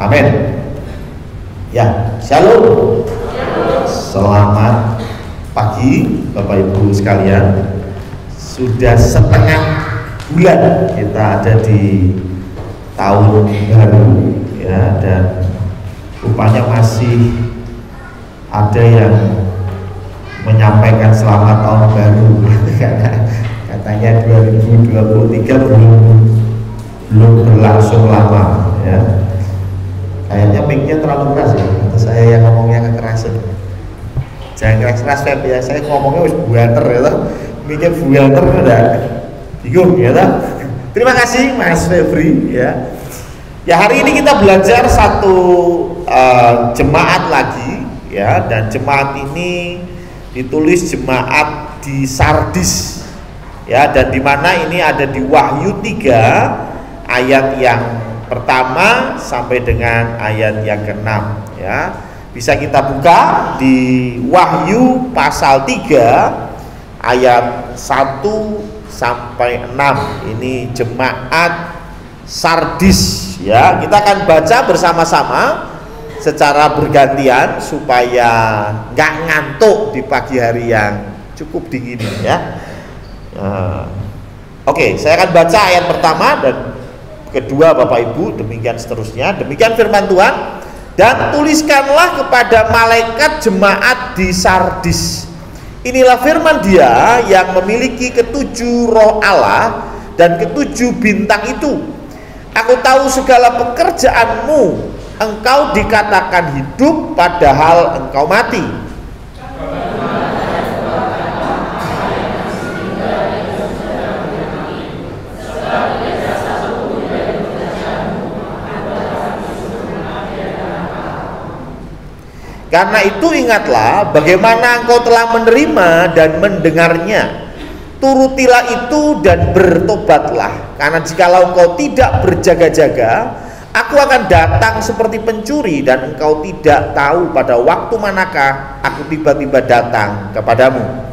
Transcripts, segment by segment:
Amin. Ya, shalom. Selamat pagi Bapak Ibu sekalian. Sudah setengah bulan kita ada di tahun baru ya, dan rupanya masih ada yang menyampaikan selamat tahun baru karena katanya 2023 belum berlangsung lama ya. Kayaknya mic-nya terlalu keras ya, atau saya yang ngomongnya kekerasan. Jangan keras-keras Feb ya, saya ngomongnya wis buanter ya, mic-nya buanter udah bingung ya. Terima kasih Mas Febri ya. Ya, hari ini kita belajar satu jemaat lagi ya, dan jemaat ini ditulis jemaat di Sardis ya, dan dimana ini ada di Wahyu 3 ayat yang pertama sampai dengan ayat yang ke-6 ya. Bisa kita buka di Wahyu pasal 3 ayat 1 sampai 6. Ini jemaat Sardis ya. Kita akan baca bersama-sama secara bergantian supaya nggak ngantuk di pagi hari yang cukup dingin ya. Oke, saya akan baca ayat pertama dan kedua Bapak Ibu, demikian seterusnya. Demikian firman Tuhan. Dan tuliskanlah kepada malaikat jemaat di Sardis, inilah firman Dia yang memiliki ketujuh roh Allah dan ketujuh bintang itu. Aku tahu segala pekerjaanmu, engkau dikatakan hidup padahal engkau mati. Karena itu ingatlah bagaimana engkau telah menerima dan mendengarnya. Turutilah itu dan bertobatlah. Karena jikalau engkau tidak berjaga-jaga, aku akan datang seperti pencuri, dan engkau tidak tahu pada waktu manakah aku tiba-tiba datang kepadamu.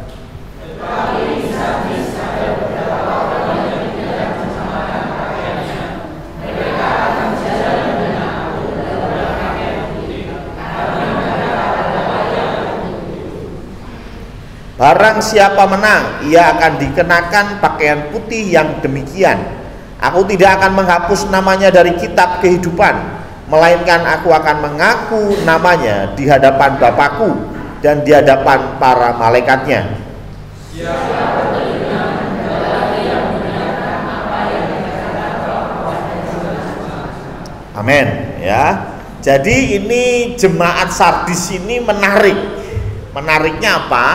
Barang siapa menang, ia akan dikenakan pakaian putih yang demikian. Aku tidak akan menghapus namanya dari kitab kehidupan, melainkan aku akan mengaku namanya di hadapan Bapakku dan di hadapan para malaikatnya. Amin ya. Jadi ini jemaat Sardis ini menarik. Menariknya apa?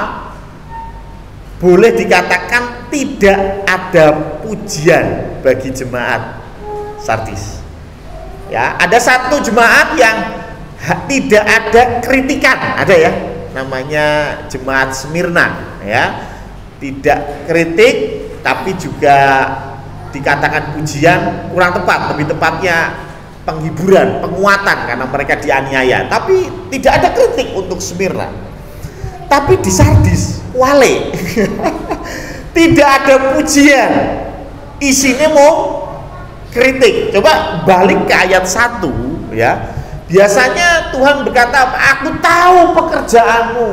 Boleh dikatakan tidak ada pujian bagi jemaat Sardis. Ya, ada satu jemaat yang tidak ada kritikan, ada ya, namanya jemaat Smyrna ya. Tidak kritik tapi juga dikatakan pujian kurang tepat, lebih tepatnya penghiburan, penguatan karena mereka dianiaya. Tapi tidak ada kritik untuk Smyrna. Tapi di Sardis wale tidak ada pujian, isinya mau kritik. Coba balik ke ayat 1 ya. Biasanya Tuhan berkata, aku tahu pekerjaanmu,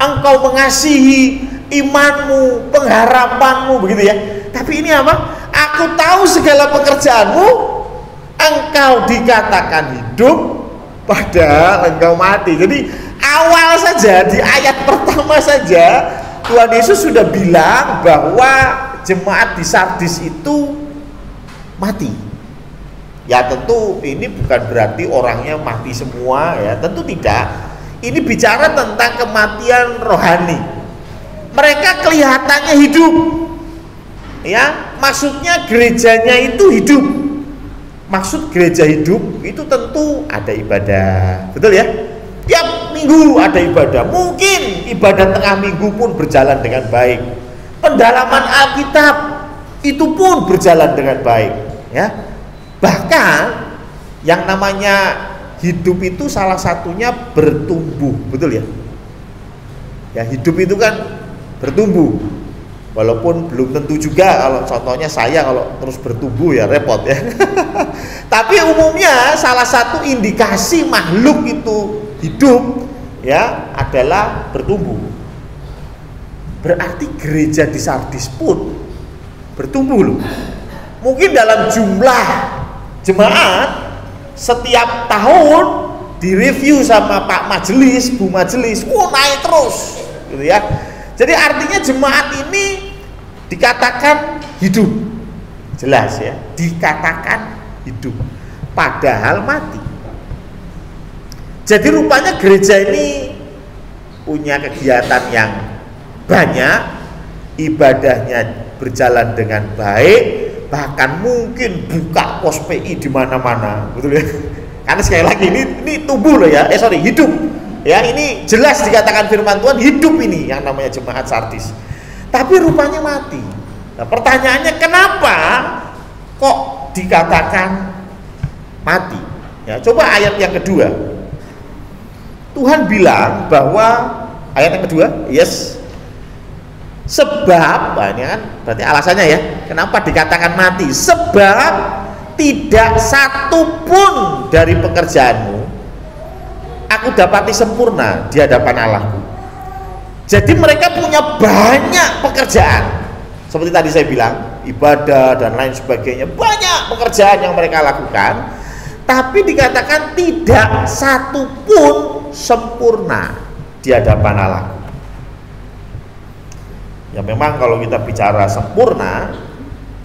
engkau mengasihi imanmu, pengharapanmu, begitu ya. Tapi ini apa? Aku tahu segala pekerjaanmu, engkau dikatakan hidup padahal engkau mati. Jadi awal saja, di ayat pertama saja Tuhan Yesus sudah bilang bahwa jemaat di Sardis itu mati. Ya tentu ini bukan berarti orangnya mati semua ya, tentu tidak. Ini bicara tentang kematian rohani. Mereka kelihatannya hidup. Ya, maksudnya gerejanya itu hidup. Maksud gereja hidup itu tentu ada ibadah. Betul ya? Tiap minggu ada ibadah. Mungkin ibadah tengah minggu pun berjalan dengan baik. Pendalaman Alkitab itu pun berjalan dengan baik, ya. Bahkan yang namanya hidup itu salah satunya bertumbuh, betul ya? Ya, hidup itu kan bertumbuh. Walaupun belum tentu juga, kalau contohnya saya kalau terus bertumbuh ya repot ya. Tapi umumnya salah satu indikasi makhluk itu hidup ya adalah bertumbuh. Berarti gereja di Sardis pun bertumbuh loh. Mungkin dalam jumlah jemaat setiap tahun direview sama Pak Majelis, Bu Majelis, naik terus gitu ya. Jadi artinya jemaat ini dikatakan hidup. Jelas ya, dikatakan hidup padahal mati. Jadi rupanya gereja ini punya kegiatan yang banyak, ibadahnya berjalan dengan baik, bahkan mungkin buka pos PI di mana-mana, betul ya? Karena sekali lagi ini tubuh loh ya, hidup. Ya, ini jelas dikatakan firman Tuhan hidup ini yang namanya jemaat Sardis. Tapi rupanya mati. Nah, pertanyaannya kenapa kok dikatakan mati? Ya, coba ayat yang kedua. Tuhan bilang bahwa ayat yang kedua, yes. Sebab, ini kan berarti alasannya ya, kenapa dikatakan mati? Sebab tidak satu pun dari pekerjaanmu aku dapati sempurna di hadapan Allahku. Jadi mereka punya banyak pekerjaan. Seperti tadi saya bilang, ibadah dan lain sebagainya, banyak pekerjaan yang mereka lakukan, tapi dikatakan tidak satu pun sempurna di hadapan Allah. Ya memang kalau kita bicara sempurna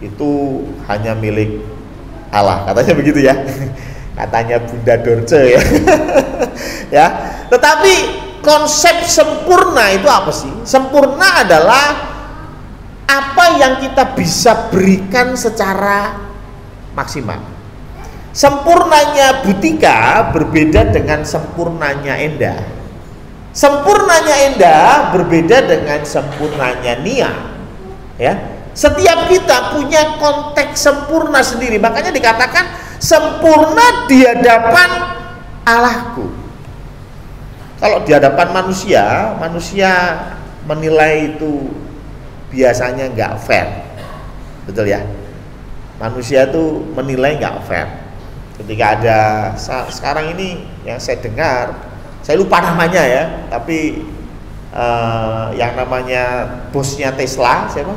itu hanya milik Allah, katanya begitu ya. Katanya Bunda Dorce ya. Ya. Tetapi konsep sempurna itu apa sih? Sempurna adalah apa yang kita bisa berikan secara maksimal. Sempurnanya Butika berbeda dengan sempurnanya Endah. Sempurnanya Endah berbeda dengan sempurnanya Nia. Ya, setiap kita punya konteks sempurna sendiri. Makanya dikatakan sempurna di hadapan Allahku. Kalau di hadapan manusia, manusia menilai itu biasanya nggak fair, betul ya? Manusia itu menilai nggak fair. Ketika ada sekarang ini yang saya dengar, saya lupa namanya ya, tapi yang namanya bosnya Tesla siapa?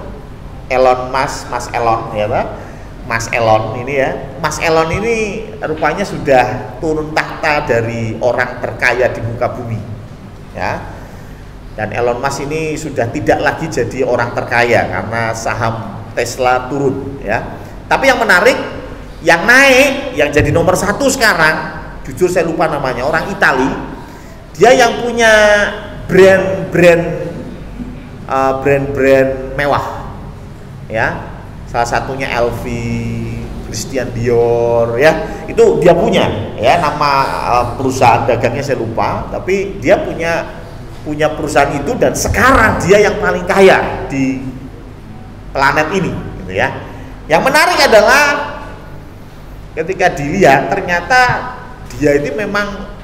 Elon Musk, Mas Elon ya Pak? Mas Elon ini ya, Mas Elon ini rupanya sudah turun tahta dari orang terkaya di muka bumi, ya. Dan Elon Musk ini sudah tidak lagi jadi orang terkaya karena saham Tesla turun, ya. Tapi yang menarik, yang naik, yang jadi nomor satu sekarang, jujur saya lupa namanya, orang Itali. Dia yang punya brand mewah, ya. Salah satunya LV, Christian Dior, ya. Itu dia punya, ya. Nama perusahaan dagangnya saya lupa, tapi dia punya perusahaan itu dan sekarang dia yang paling kaya di planet ini, gitu ya. Yang menarik adalah ketika dilihat ternyata dia ini memang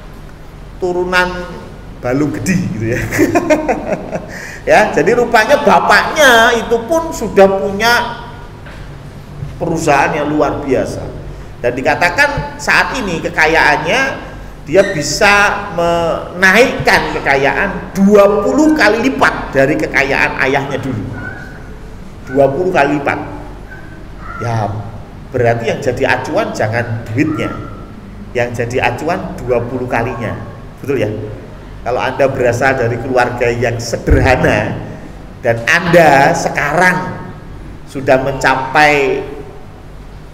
turunan Balung Gedi gitu ya. Ya, jadi rupanya bapaknya itu pun sudah punya perusahaan yang luar biasa. Dan dikatakan saat ini kekayaannya dia bisa menaikkan kekayaan 20 kali lipat dari kekayaan ayahnya dulu. 20 kali lipat. Ya, berarti yang jadi acuan jangan duitnya. Yang jadi acuan 20 kalinya. Betul ya? Kalau Anda berasal dari keluarga yang sederhana dan Anda sekarang sudah mencapai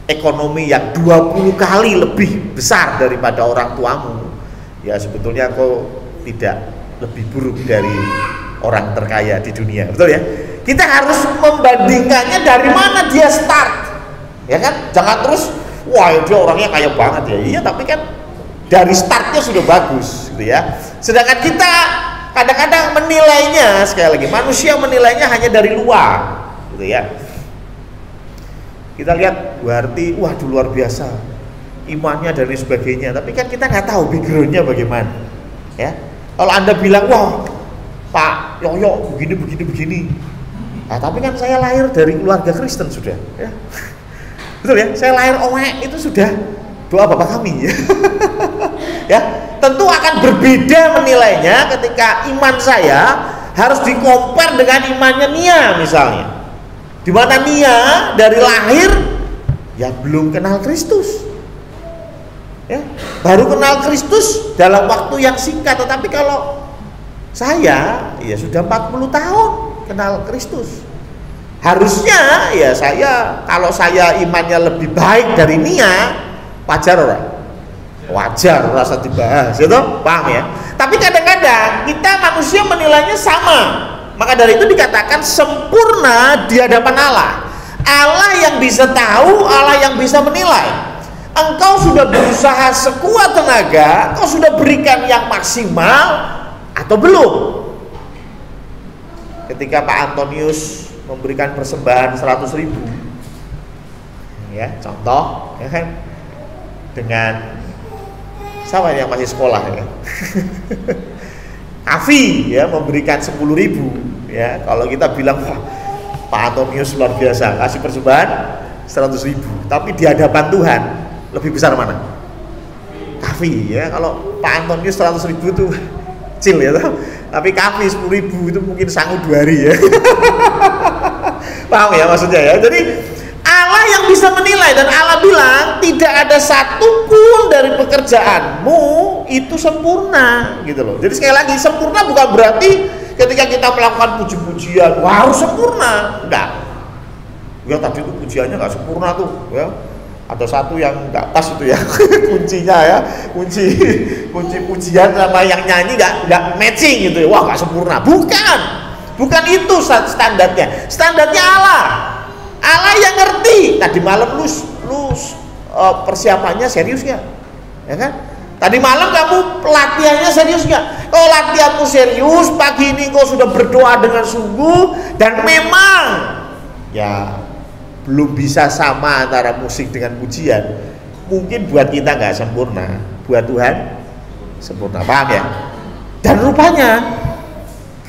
ekonomi yang 20 kali lebih besar daripada orang tuamu, ya sebetulnya kau tidak lebih buruk dari orang terkaya di dunia, betul ya? Kita harus membandingkannya dari mana dia start, ya kan? Jangan terus, wah dia orangnya kaya banget ya, iya tapi kan dari startnya sudah bagus, gitu ya. Sedangkan kita kadang-kadang menilainya, sekali lagi, manusia menilainya hanya dari luar, gitu ya. Kita lihat berarti wah luar biasa imannya dan lain sebagainya, tapi kan kita nggak tahu backgroundnya bagaimana, ya. Kalau Anda bilang wah Pak Yoyo begini, nah, tapi kan saya lahir dari keluarga Kristen sudah, ya. Betul ya, saya lahir itu sudah doa Bapak kami. Ya, tentu akan berbeda menilainya ketika iman saya harus dikompar dengan imannya Nia misalnya. Di mana Nia dari lahir ya belum kenal Kristus. Ya, baru kenal Kristus dalam waktu yang singkat, tetapi kalau saya ya sudah 40 tahun kenal Kristus. Harusnya ya kalau saya imannya lebih baik dari Nia, wajar orang? Wajar, rasa dibahas, itu paham ya? Tapi kadang-kadang kita manusia menilainya sama. Maka dari itu dikatakan sempurna di hadapan Allah. Allah yang bisa tahu, Allah yang bisa menilai. Engkau sudah berusaha sekuat tenaga, engkau sudah berikan yang maksimal atau belum? Ketika Pak Antonius memberikan persembahan 100.000, ya contoh, ya kan, dengan siapa yang masih sekolah ya? Afi ya memberikan 10.000 ya. Kalau kita bilang wah, Pak Antonius luar biasa kasih persembahan 100.000, tapi di hadapan Tuhan lebih besar mana? Kafi ya. Kalau Pak Antonius 100.000 itu kecil ya, tapi Kafi 10.000 itu mungkin sanggup 2 hari ya. Paham ya maksudnya ya? Jadi Allah yang bisa menilai, dan Allah bilang tidak ada satupun dari pekerjaanmu itu sempurna gitu loh. Jadi sekali lagi, sempurna bukan berarti ketika kita melakukan puji-pujian harus sempurna, enggak. Ya tadi itu pujiannya nggak sempurna tuh ya. Ada satu yang nggak pas itu ya kuncinya ya, kunci pujian sama yang nyanyi nggak matching gitu ya. Wah nggak sempurna. Bukan itu standarnya. Standarnya Allah yang ngerti. Tadi malam lu persiapannya serius nggak? Ya kan? Tadi malam kamu latihannya serius nggak? Kalau latihanmu serius, pagi ini kau sudah berdoa dengan sungguh, dan memang ya belum bisa sama antara musik dengan pujian. Mungkin buat kita nggak sempurna, buat Tuhan sempurna. Paham ya? Dan rupanya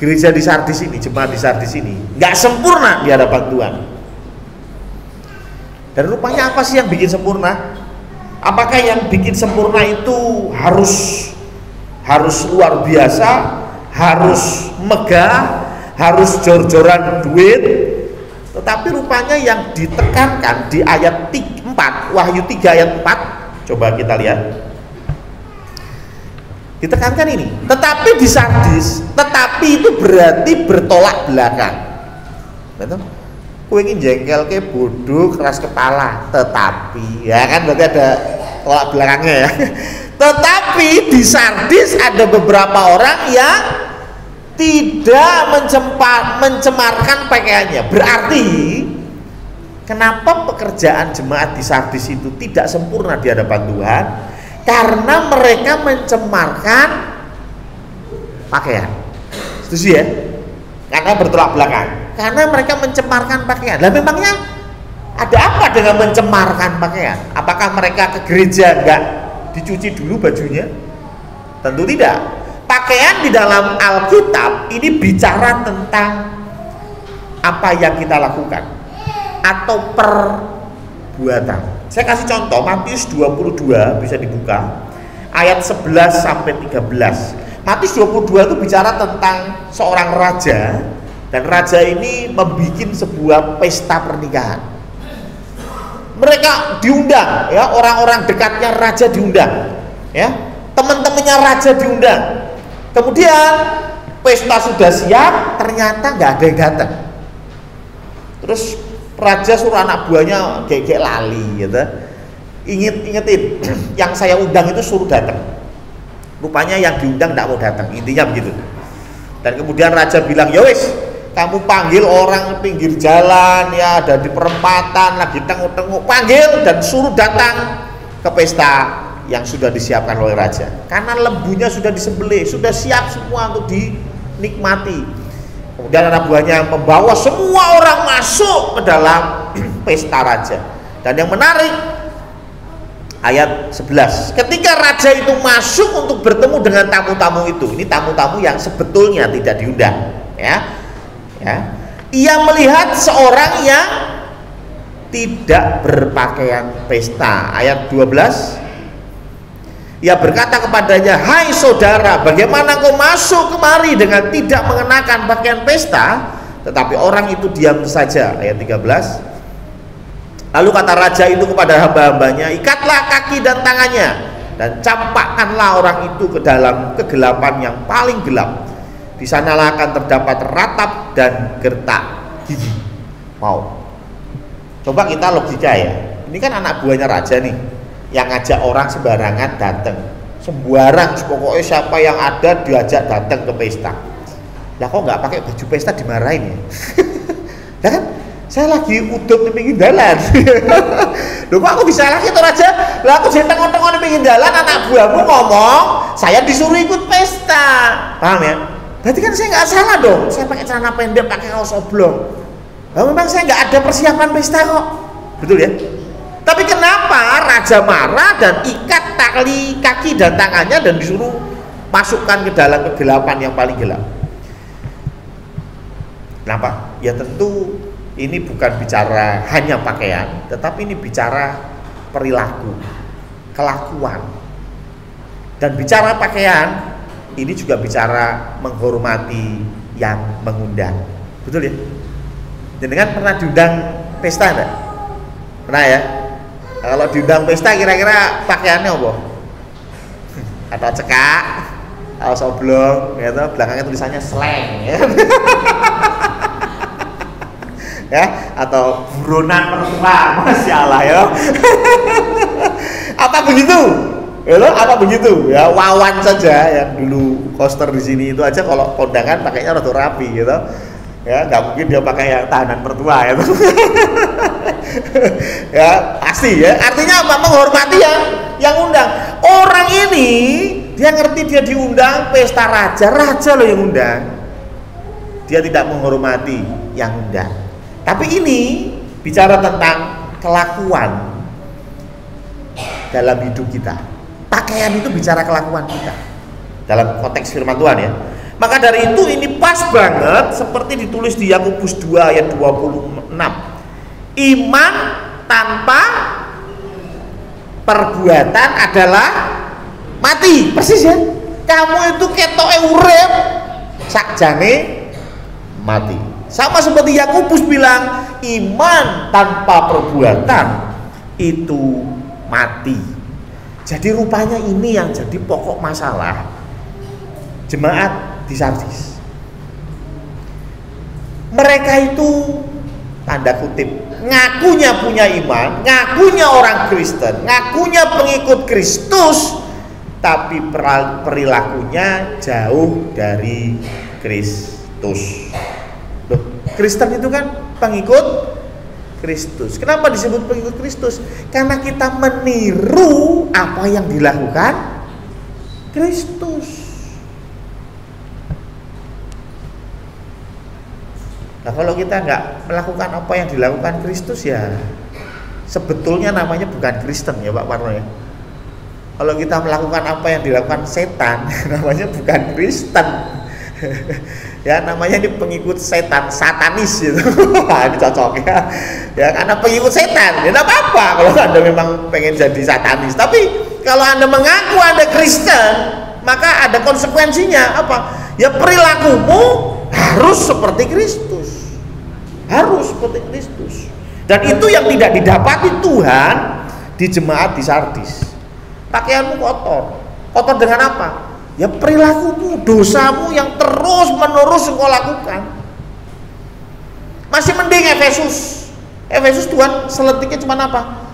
gereja di Sardis ini, jemaat di Sardis ini nggak sempurna di hadapan Tuhan. Dan rupanya apa sih yang bikin sempurna? Apakah yang bikin sempurna itu harus luar biasa, harus megah, harus jor-joran duit? Tetapi rupanya yang ditekankan di ayat 4, Wahyu 3 ayat 4, coba kita lihat. Ditekankan ini, tetapi di Sardis, tetapi itu berarti bertolak belakang. Betul? Kowe ingin jengkel ke bodoh, keras kepala, tetapi ya kan berarti ada tolak belakangnya ya. Tetapi di Sardis ada beberapa orang yang tidak mencemarkan pakaiannya. Berarti kenapa pekerjaan jemaat di Sardis itu tidak sempurna di hadapan Tuhan? Karena mereka mencemarkan pakaian. Setuju ya? Karena bertolak belakang. Karena mereka mencemarkan pakaian. Lah memangnya ada apa dengan mencemarkan pakaian? Apakah mereka ke gereja enggak dicuci dulu bajunya? Tentu tidak. Pakaian di dalam Alkitab ini bicara tentang apa yang kita lakukan atau perbuatan. Saya kasih contoh Matius 22, bisa dibuka ayat 11 sampai 13. Matius 22 itu bicara tentang seorang raja, dan raja ini membuat sebuah pesta pernikahan. Mereka diundang ya, orang-orang dekatnya raja diundang ya, teman-temannya raja diundang. Kemudian pesta sudah siap, ternyata nggak ada yang datang. Terus raja suruh anak buahnya kayak lali gitu. Ingetin yang saya undang itu suruh datang. Rupanya yang diundang nggak mau datang, intinya begitu. Dan kemudian raja bilang, ya wis, kamu panggil orang pinggir jalan ya, ada di perempatan lagi tengok-tengok, panggil dan suruh datang ke pesta yang sudah disiapkan oleh raja. Karena lembunya sudah disembelih, sudah siap semua untuk dinikmati. Kemudian anak buahnya membawa semua orang masuk ke dalam pesta raja. Dan yang menarik ayat 11, ketika raja itu masuk untuk bertemu dengan tamu-tamu itu, ini tamu-tamu yang sebetulnya tidak diundang ya. Ia melihat seorang yang tidak berpakaian pesta. Ayat 12, Ia berkata kepadanya, "Hai saudara, bagaimana kau masuk kemari dengan tidak mengenakan pakaian pesta?" Tetapi orang itu diam saja. Ayat 13. Lalu kata raja itu kepada hamba-hambanya, "Ikatlah kaki dan tangannya dan campakkanlah orang itu ke dalam kegelapan yang paling gelap. Di sanalah akan terdapat ratap dan gertak gigi." Mau. Coba kita logika ya. Ini kan anak buahnya raja nih, yang ngajak orang sembarangan datang, sembarang, pokoknya siapa yang ada diajak datang ke pesta. Lah kok nggak pakai baju pesta dimarahin ya? Lah kan saya lagi udut di pinggir jalan. Loh kok aku bisa lagi tuh raja? Lah aku jadi tengok-tengok di pinggir jalan, anak buahmu ngomong saya disuruh ikut pesta. Paham ya? Berarti kan saya nggak salah dong. Saya pakai celana pendek, pakai kaos oblong. Nah, memang saya nggak ada persiapan pesta kok. Betul ya? Tapi kenapa raja marah dan ikat tali kaki dan tangannya dan disuruh masukkan ke dalam kegelapan yang paling gelap? Kenapa? Ya tentu ini bukan bicara hanya pakaian, tetapi ini bicara perilaku, kelakuan. Dan bicara pakaian, ini juga bicara menghormati yang mengundang. Betul ya? Jenengan pernah diundang pesta enggak? Pernah ya? Kalau diundang pesta kira-kira pakaiannya apa? Atau cekak, kaos oblong, gitu, belakangnya tulisannya slang, ya. Ya, atau buronan mertua, Masya Allah ya. Apa begitu? Ya lo, apa begitu? Ya Wawan saja yang dulu koster di sini itu aja kalau kondangan pakainya rada rapi gitu. Ya nggak mungkin dia pakai yang tahanan mertua ya. Ya pasti ya. Artinya apa? Menghormati yang undang. Orang ini dia ngerti dia diundang pesta raja loh yang undang. Dia tidak menghormati yang undang. Tapi ini bicara tentang kelakuan dalam hidup kita. Pakaian itu bicara kelakuan kita dalam konteks firman Tuhan ya. Maka dari itu ini pas banget seperti ditulis di Yakobus 2 ayat 26. Iman tanpa perbuatan adalah mati. Persis ya. Kamu itu ketoke urip sakjane mati. Sama seperti Yakobus bilang, iman tanpa perbuatan itu mati. Jadi rupanya ini yang jadi pokok masalah jemaat di Sardis. Mereka itu tanda kutip ngakunya punya iman, ngakunya orang Kristen, ngakunya pengikut Kristus, tapi perilakunya jauh dari Kristus. Loh, Kristen itu kan pengikut Kristus. Kenapa disebut pengikut Kristus? Karena kita meniru apa yang dilakukan Kristus. Nah kalau kita nggak melakukan apa yang dilakukan Kristus ya sebetulnya namanya bukan Kristen ya Pak Parno ya. Kalau kita melakukan apa yang dilakukan setan namanya bukan Kristen. Ya namanya ini pengikut setan, satanis gitu. Ini cocok ya. Ya karena pengikut setan, ya tidak apa-apa kalau Anda memang pengen jadi satanis. Tapi kalau Anda mengaku Anda Kristen, maka ada konsekuensinya apa? Ya perilakumu harus seperti Kristus. Harus seperti Kristus. Dan itu yang tidak didapati Tuhan di jemaat di Sardis. Pakaianmu kotor. Kotor dengan apa? Ya perilakumu, dosamu yang terus menerus engkau lakukan. Masih mending Efesus. Efesus Tuhan seletiknya cuma apa?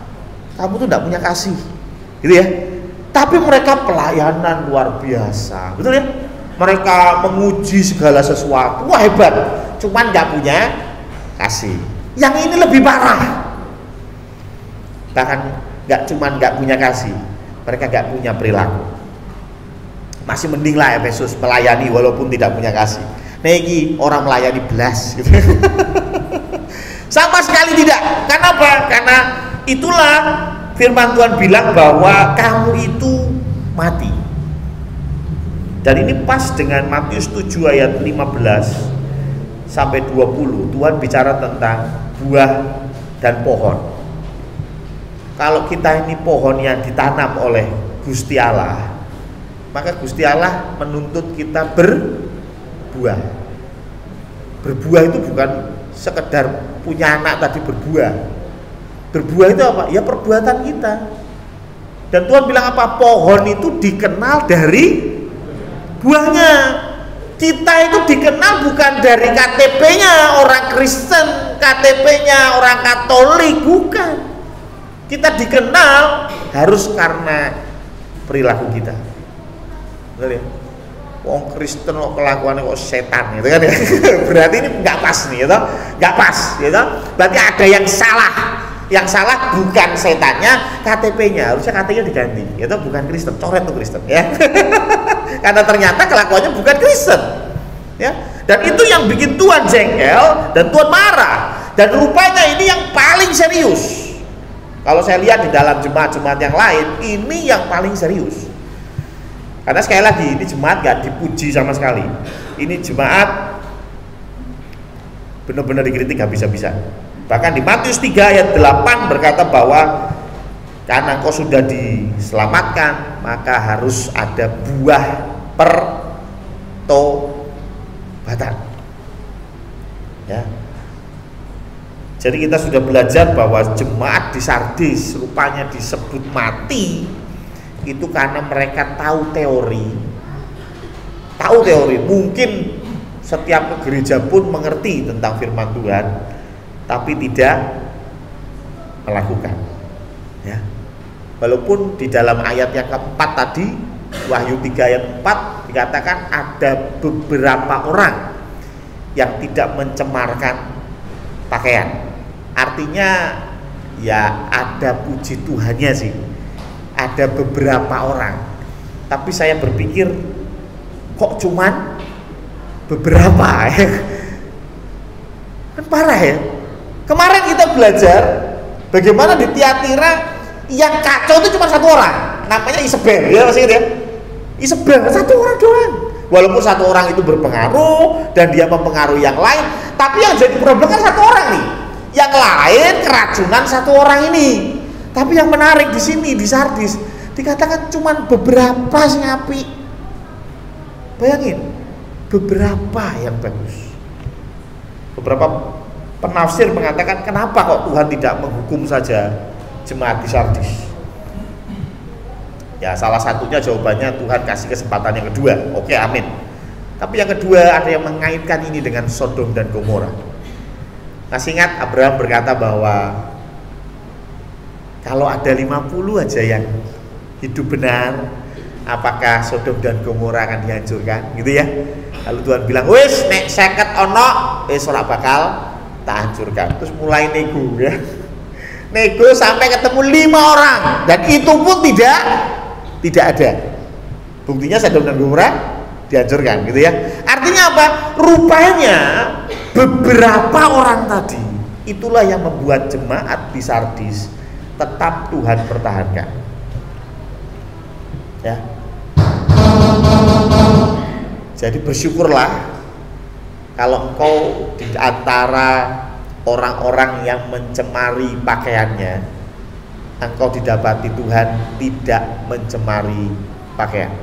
Kamu tuh tidak punya kasih, gitu ya. Tapi mereka pelayanan luar biasa, betul ya? Mereka menguji segala sesuatu, wah hebat. Cuman nggak punya kasih. Yang ini lebih parah. Bahkan nggak punya kasih, mereka nggak punya perilaku. Masih mending lah Efesus melayani walaupun tidak punya kasih. Nah ini orang melayani belas gitu. Sama sekali tidak. Kenapa? Karena itulah firman Tuhan bilang bahwa kamu itu mati. Dan ini pas dengan Matius 7 ayat 15 sampai 20. Tuhan bicara tentang buah dan pohon. Kalau kita ini pohon yang ditanam oleh Gusti Allah, maka Gusti Allah menuntut kita berbuah. Berbuah itu bukan sekedar punya anak tadi berbuah. Berbuah itu apa? Ya perbuatan kita. Dan Tuhan bilang apa? Pohon itu dikenal dari buahnya. Kita itu dikenal bukan dari KTP-nya orang Kristen, KTP-nya orang Katolik, bukan. Kita dikenal harus karena perilaku kita. Betul ya? Wong Kristen kok kelakuannya kok setan gitu kan ya. Berarti ini nggak pas nih, gitu. Nggak pas, gitu. Berarti ada yang salah. Yang salah bukan setannya, KTP-nya. Harusnya KTP-nya diganti. Itu bukan Kristen, coret tuh Kristen ya. Karena ternyata kelakuannya bukan Kristen. Ya. Dan itu yang bikin Tuhan jengkel dan Tuhan marah. Dan rupanya ini yang paling serius. Kalau saya lihat di dalam jemaat-jemaat yang lain, ini yang paling serius. Karena sekali lagi, ini jemaat gak dipuji sama sekali. Ini jemaat benar-benar dikritik habis-habisan. Bahkan di Matius 3 ayat 8 berkata bahwa karena engkau sudah diselamatkan, maka harus ada buah pertobatan. Ya. Jadi kita sudah belajar bahwa jemaat di Sardis rupanya disebut mati itu karena mereka tahu teori. Mungkin setiap gereja pun mengerti tentang firman Tuhan, tapi tidak melakukan. Ya. Walaupun di dalam ayat yang keempat tadi, Wahyu 3 ayat 4 dikatakan ada beberapa orang yang tidak mencemarkan pakaian. Artinya ya ada puji Tuhannya sih. Ada beberapa orang. Tapi saya berpikir kok cuman beberapa ya. Kan parah ya. Kemarin kita belajar bagaimana di Tiatira yang kacau itu cuma satu orang, namanya Isabel, ya masih ya. Isabel satu orang doang. Walaupun satu orang itu berpengaruh dan dia mempengaruhi yang lain, tapi yang jadi problem kan satu orang nih. Yang lain keracunan satu orang ini. Tapi yang menarik di sini di Sardis dikatakan cuma beberapa sing apik. Bayangin, beberapa yang bagus. Beberapa penafsir mengatakan kenapa kok Tuhan tidak menghukum saja jemaat di Sardis. Ya salah satunya jawabannya Tuhan kasih kesempatan yang kedua. Oke, amin. Tapi yang kedua ada yang mengaitkan ini dengan Sodom dan Gomora. Masih ingat Abraham berkata bahwa kalau ada 50 aja yang hidup benar, apakah Sodom dan Gomora akan dihancurkan? Gitu ya. Lalu Tuhan bilang, wis nek 50 ono wis ora bakal tak hancurkan. Terus mulai nego ya. Nego sampai ketemu 5 orang dan itu pun tidak ada. Buktinya Sodom dan Gomora dihancurkan gitu ya. Artinya apa? Rupanya beberapa orang tadi itulah yang membuat jemaat di Sardis tetap Tuhan pertahankan. Ya. Jadi bersyukurlah kalau engkau di antara orang-orang yang mencemari pakaiannya, engkau didapati Tuhan tidak mencemari pakaian.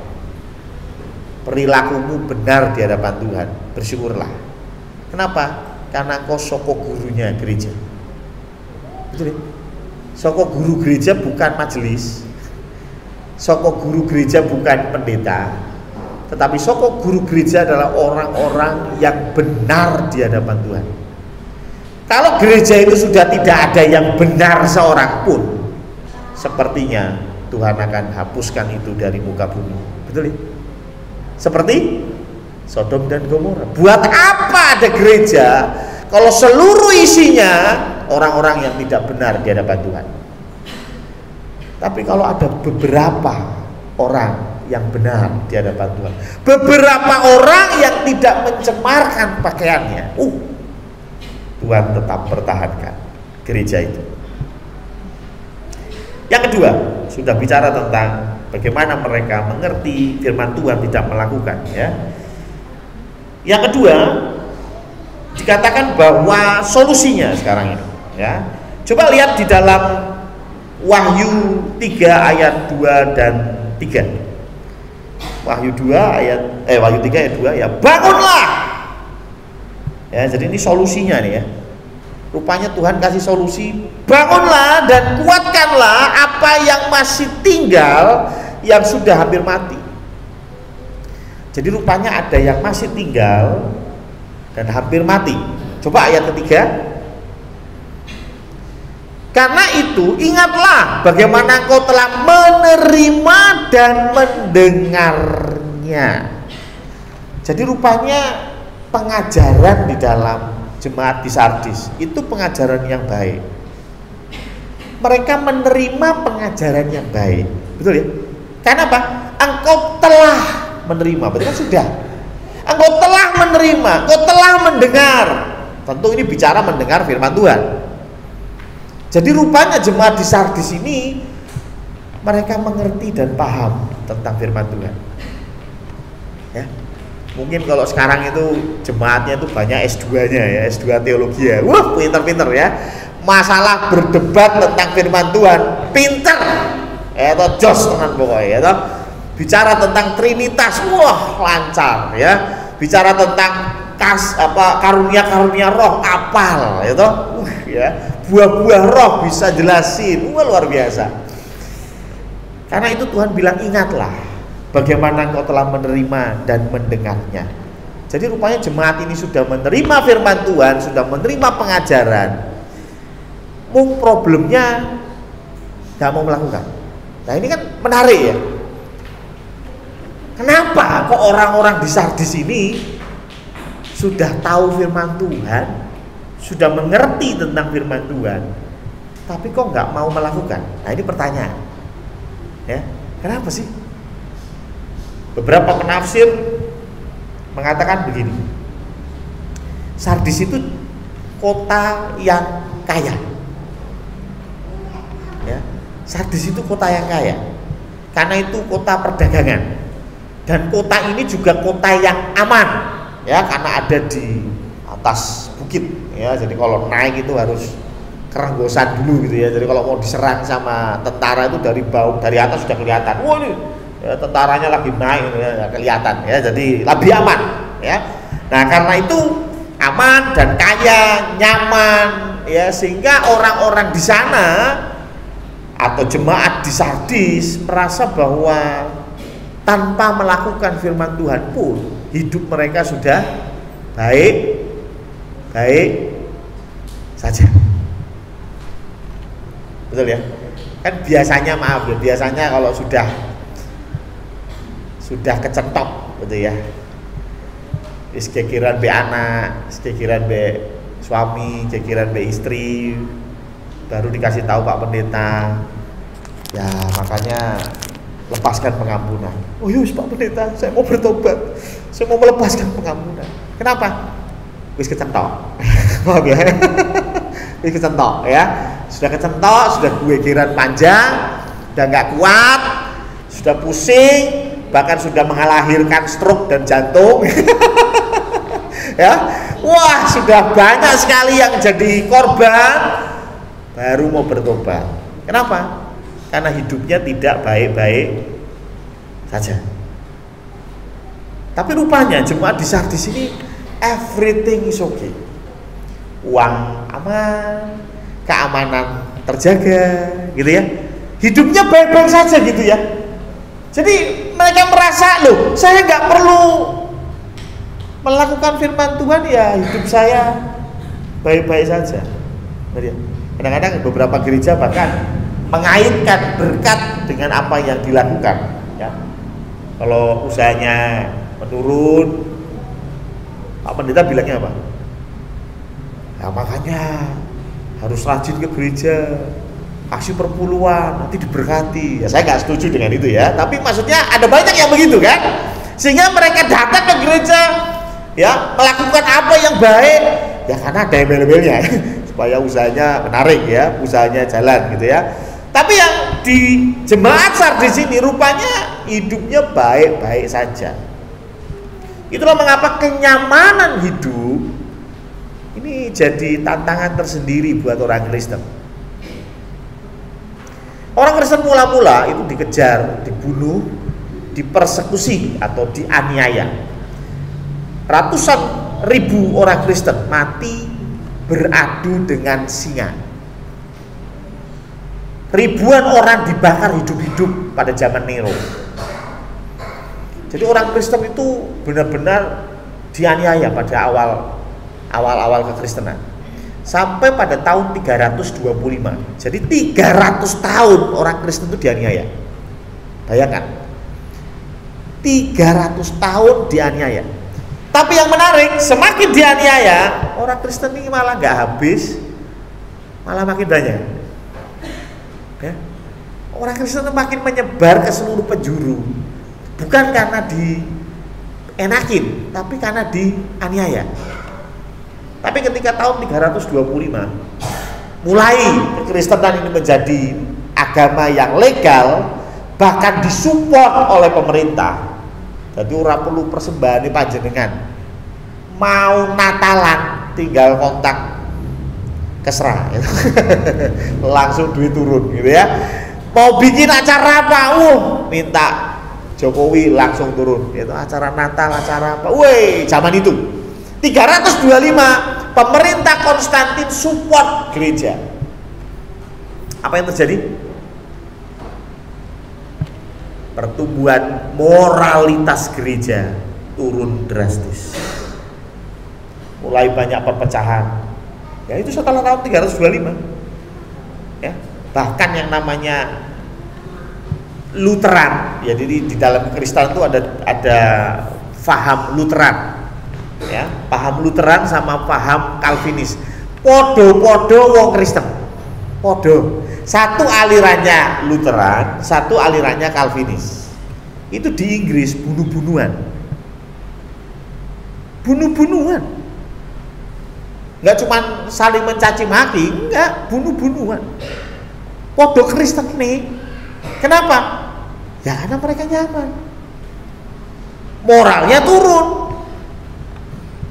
Perilakumu benar di hadapan Tuhan, bersyukurlah. Kenapa? Karena engkau soko gurunya gereja. Betul ya? Soko guru gereja bukan majelis. Soko guru gereja bukan pendeta. Tetapi soko guru gereja adalah orang-orang yang benar di hadapan Tuhan. Kalau gereja itu sudah tidak ada yang benar seorang pun, sepertinya Tuhan akan hapuskan itu dari muka bumi. Betul ya? Seperti Sodom dan Gomora. Buat apa ada gereja kalau seluruh isinya orang-orang yang tidak benar di hadapan Tuhan? Tapi kalau ada beberapa orang yang benar di hadapan Tuhan, beberapa orang yang tidak mencemarkan pakaiannya, Tuhan tetap pertahankan gereja itu. Yang kedua, sudah bicara tentang bagaimana mereka mengerti firman Tuhan tidak melakukan ya. Yang kedua, dikatakan bahwa solusinya sekarang ini ya. Coba lihat di dalam Wahyu 3 ayat 2 dan 3. Wahyu 3 ayat 2 ya, bangunlah. Ya, jadi ini solusinya nih ya. Rupanya Tuhan kasih solusi, bangunlah dan kuatkanlah apa yang masih tinggal yang sudah hampir mati. Jadi rupanya ada yang masih tinggal dan hampir mati. Coba ayat ketiga. Karena itu ingatlah bagaimana engkau telah menerima dan mendengarnya. Jadi rupanya pengajaran di dalam jemaat di Sardis itu pengajaran yang baik. Mereka menerima pengajaran yang baik, betul ya? Karena apa? Engkau telah menerima, berarti kan sudah. Engkau telah menerima, engkau telah mendengar. Tentu ini bicara mendengar firman Tuhan. Jadi rupanya jemaat di Sardis ini mereka mengerti dan paham tentang firman Tuhan. Ya. Mungkin kalau sekarang itu jemaatnya itu banyak S2-nya ya, S2 teologi ya. Wah, pinter-pinter ya. Masalah berdebat tentang firman Tuhan, pinter. Atau jos tenan pokoknya ya. Bicara tentang Trinitas, wah lancar ya. Bicara tentang karunia-karunia roh, apal ya. Ya. Buah-buah roh bisa jelasin, wah luar biasa. Karena itu Tuhan bilang ingatlah bagaimana engkau telah menerima dan mendengarnya. Jadi rupanya jemaat ini sudah menerima firman Tuhan, sudah menerima pengajaran. Mung problemnya gak mau melakukan. Nah ini kan menarik ya. Kenapa kok orang-orang di Sardis ini sudah tahu firman Tuhan, sudah mengerti tentang firman Tuhan, tapi kok nggak mau melakukan? Nah ini pertanyaan, ya kenapa sih? Beberapa penafsir mengatakan begini, Sardis itu kota yang kaya, ya Sardis itu kota yang kaya, karena itu kota perdagangan, dan kota ini juga kota yang aman, ya karena ada di atas bukit. Ya, jadi kalau naik itu harus kerenggosan dulu gitu ya. Jadi kalau mau diserang sama tentara itu dari atas sudah kelihatan. Wah ini ya, tentaranya lagi naik ya, kelihatan ya. Jadi lebih aman ya. Nah, karena itu aman dan kaya, nyaman ya, sehingga orang-orang di sana atau jemaat di Sardis merasa bahwa tanpa melakukan firman Tuhan pun hidup mereka sudah baik saja. Betul ya? Kan biasanya biasanya kalau sudah kecetok gitu ya. Wis kekiran be anak, kekiran be suami, kekiran be istri, baru dikasih tahu Pak Pendeta. Ya, makanya lepaskan pengampunan. Oh yus Pak Pendeta, saya mau bertobat. Saya mau melepaskan pengampunan. Kenapa? Wis kecentok. Paham ya? Wis kecentok ya. Sudah kecentok, sudah kekiran panjang, sudah nggak kuat, sudah pusing, bahkan sudah melahirkan stroke dan jantung. Ya. Wah, sudah banyak sekali yang jadi korban, baru mau bertobat. Kenapa? Karena hidupnya tidak baik-baik saja. Tapi rupanya jemaat di Sardis ini everything is okay. Uang aman, keamanan terjaga, gitu ya. Hidupnya baik-baik saja gitu ya. Jadi mereka merasa, loh, saya nggak perlu melakukan firman Tuhan, ya hidup saya baik-baik saja. Kadang-kadang beberapa gereja bahkan mengaitkan berkat dengan apa yang dilakukan. Ya. Kalau usahanya menurun, Pak Pendeta bilangnya apa? Ya makanya harus rajin ke gereja, kasih perpuluhan, nanti diberkati. Ya saya nggak setuju dengan itu ya, tapi maksudnya ada banyak yang begitu kan, sehingga mereka datang ke gereja, ya melakukan apa yang baik, ya karena ada embel-embelnya supaya usahanya menarik ya, usahanya jalan gitu ya. Tapi yang di jemaat Sardis ini rupanya hidupnya baik-baik saja. Itulah mengapa kenyamanan hidup ini jadi tantangan tersendiri buat orang Kristen. Orang Kristen mula-mula itu dikejar, dibunuh, dipersekusi atau dianiaya. Ratusan ribu orang Kristen mati beradu dengan singa. Ribuan orang dibakar hidup-hidup pada zaman Nero. Jadi orang Kristen itu benar-benar dianiaya pada awal kekristenan. Sampai pada tahun 325. Jadi 300 tahun orang Kristen itu dianiaya. Bayangkan. 300 tahun dianiaya. Tapi yang menarik, semakin dianiaya, orang Kristen ini malah nggak habis, malah makin banyak. Ya. Orang Kristen itu makin menyebar ke seluruh penjuru. Bukan karena dienakin, tapi karena dianiaya. Tapi ketika tahun 325 mulai kekristenan ini menjadi agama yang legal, bahkan disupport oleh pemerintah. Jadi ora perlu persembahan panjenengan. Mau Natalan tinggal kontak Kesra gitu. Langsung duit turun gitu ya. Mau bikin acara apa? Minta Jokowi langsung turun. Itu acara Natal, acara apa? Woi, zaman itu 325 pemerintah Konstantin support gereja. Apa yang terjadi? Pertumbuhan moralitas gereja turun drastis. Mulai banyak perpecahan. Ya itu setelah tahun 325. Ya, bahkan yang namanya Lutheran, ya jadi di dalam Kristen itu ada faham Lutheran. Ya, paham Lutheran sama paham Calvinis. Podo-podo wong Kristen. Podo. Satu alirannya Lutheran, satu alirannya Calvinis. Itu di Inggris bunuh-bunuhan. Bunuh-bunuhan. Enggak cuma saling mencaci maki, enggak, bunuh-bunuhan. Podo Kristen nih. Kenapa? Ya karena mereka nyaman. Moralnya turun.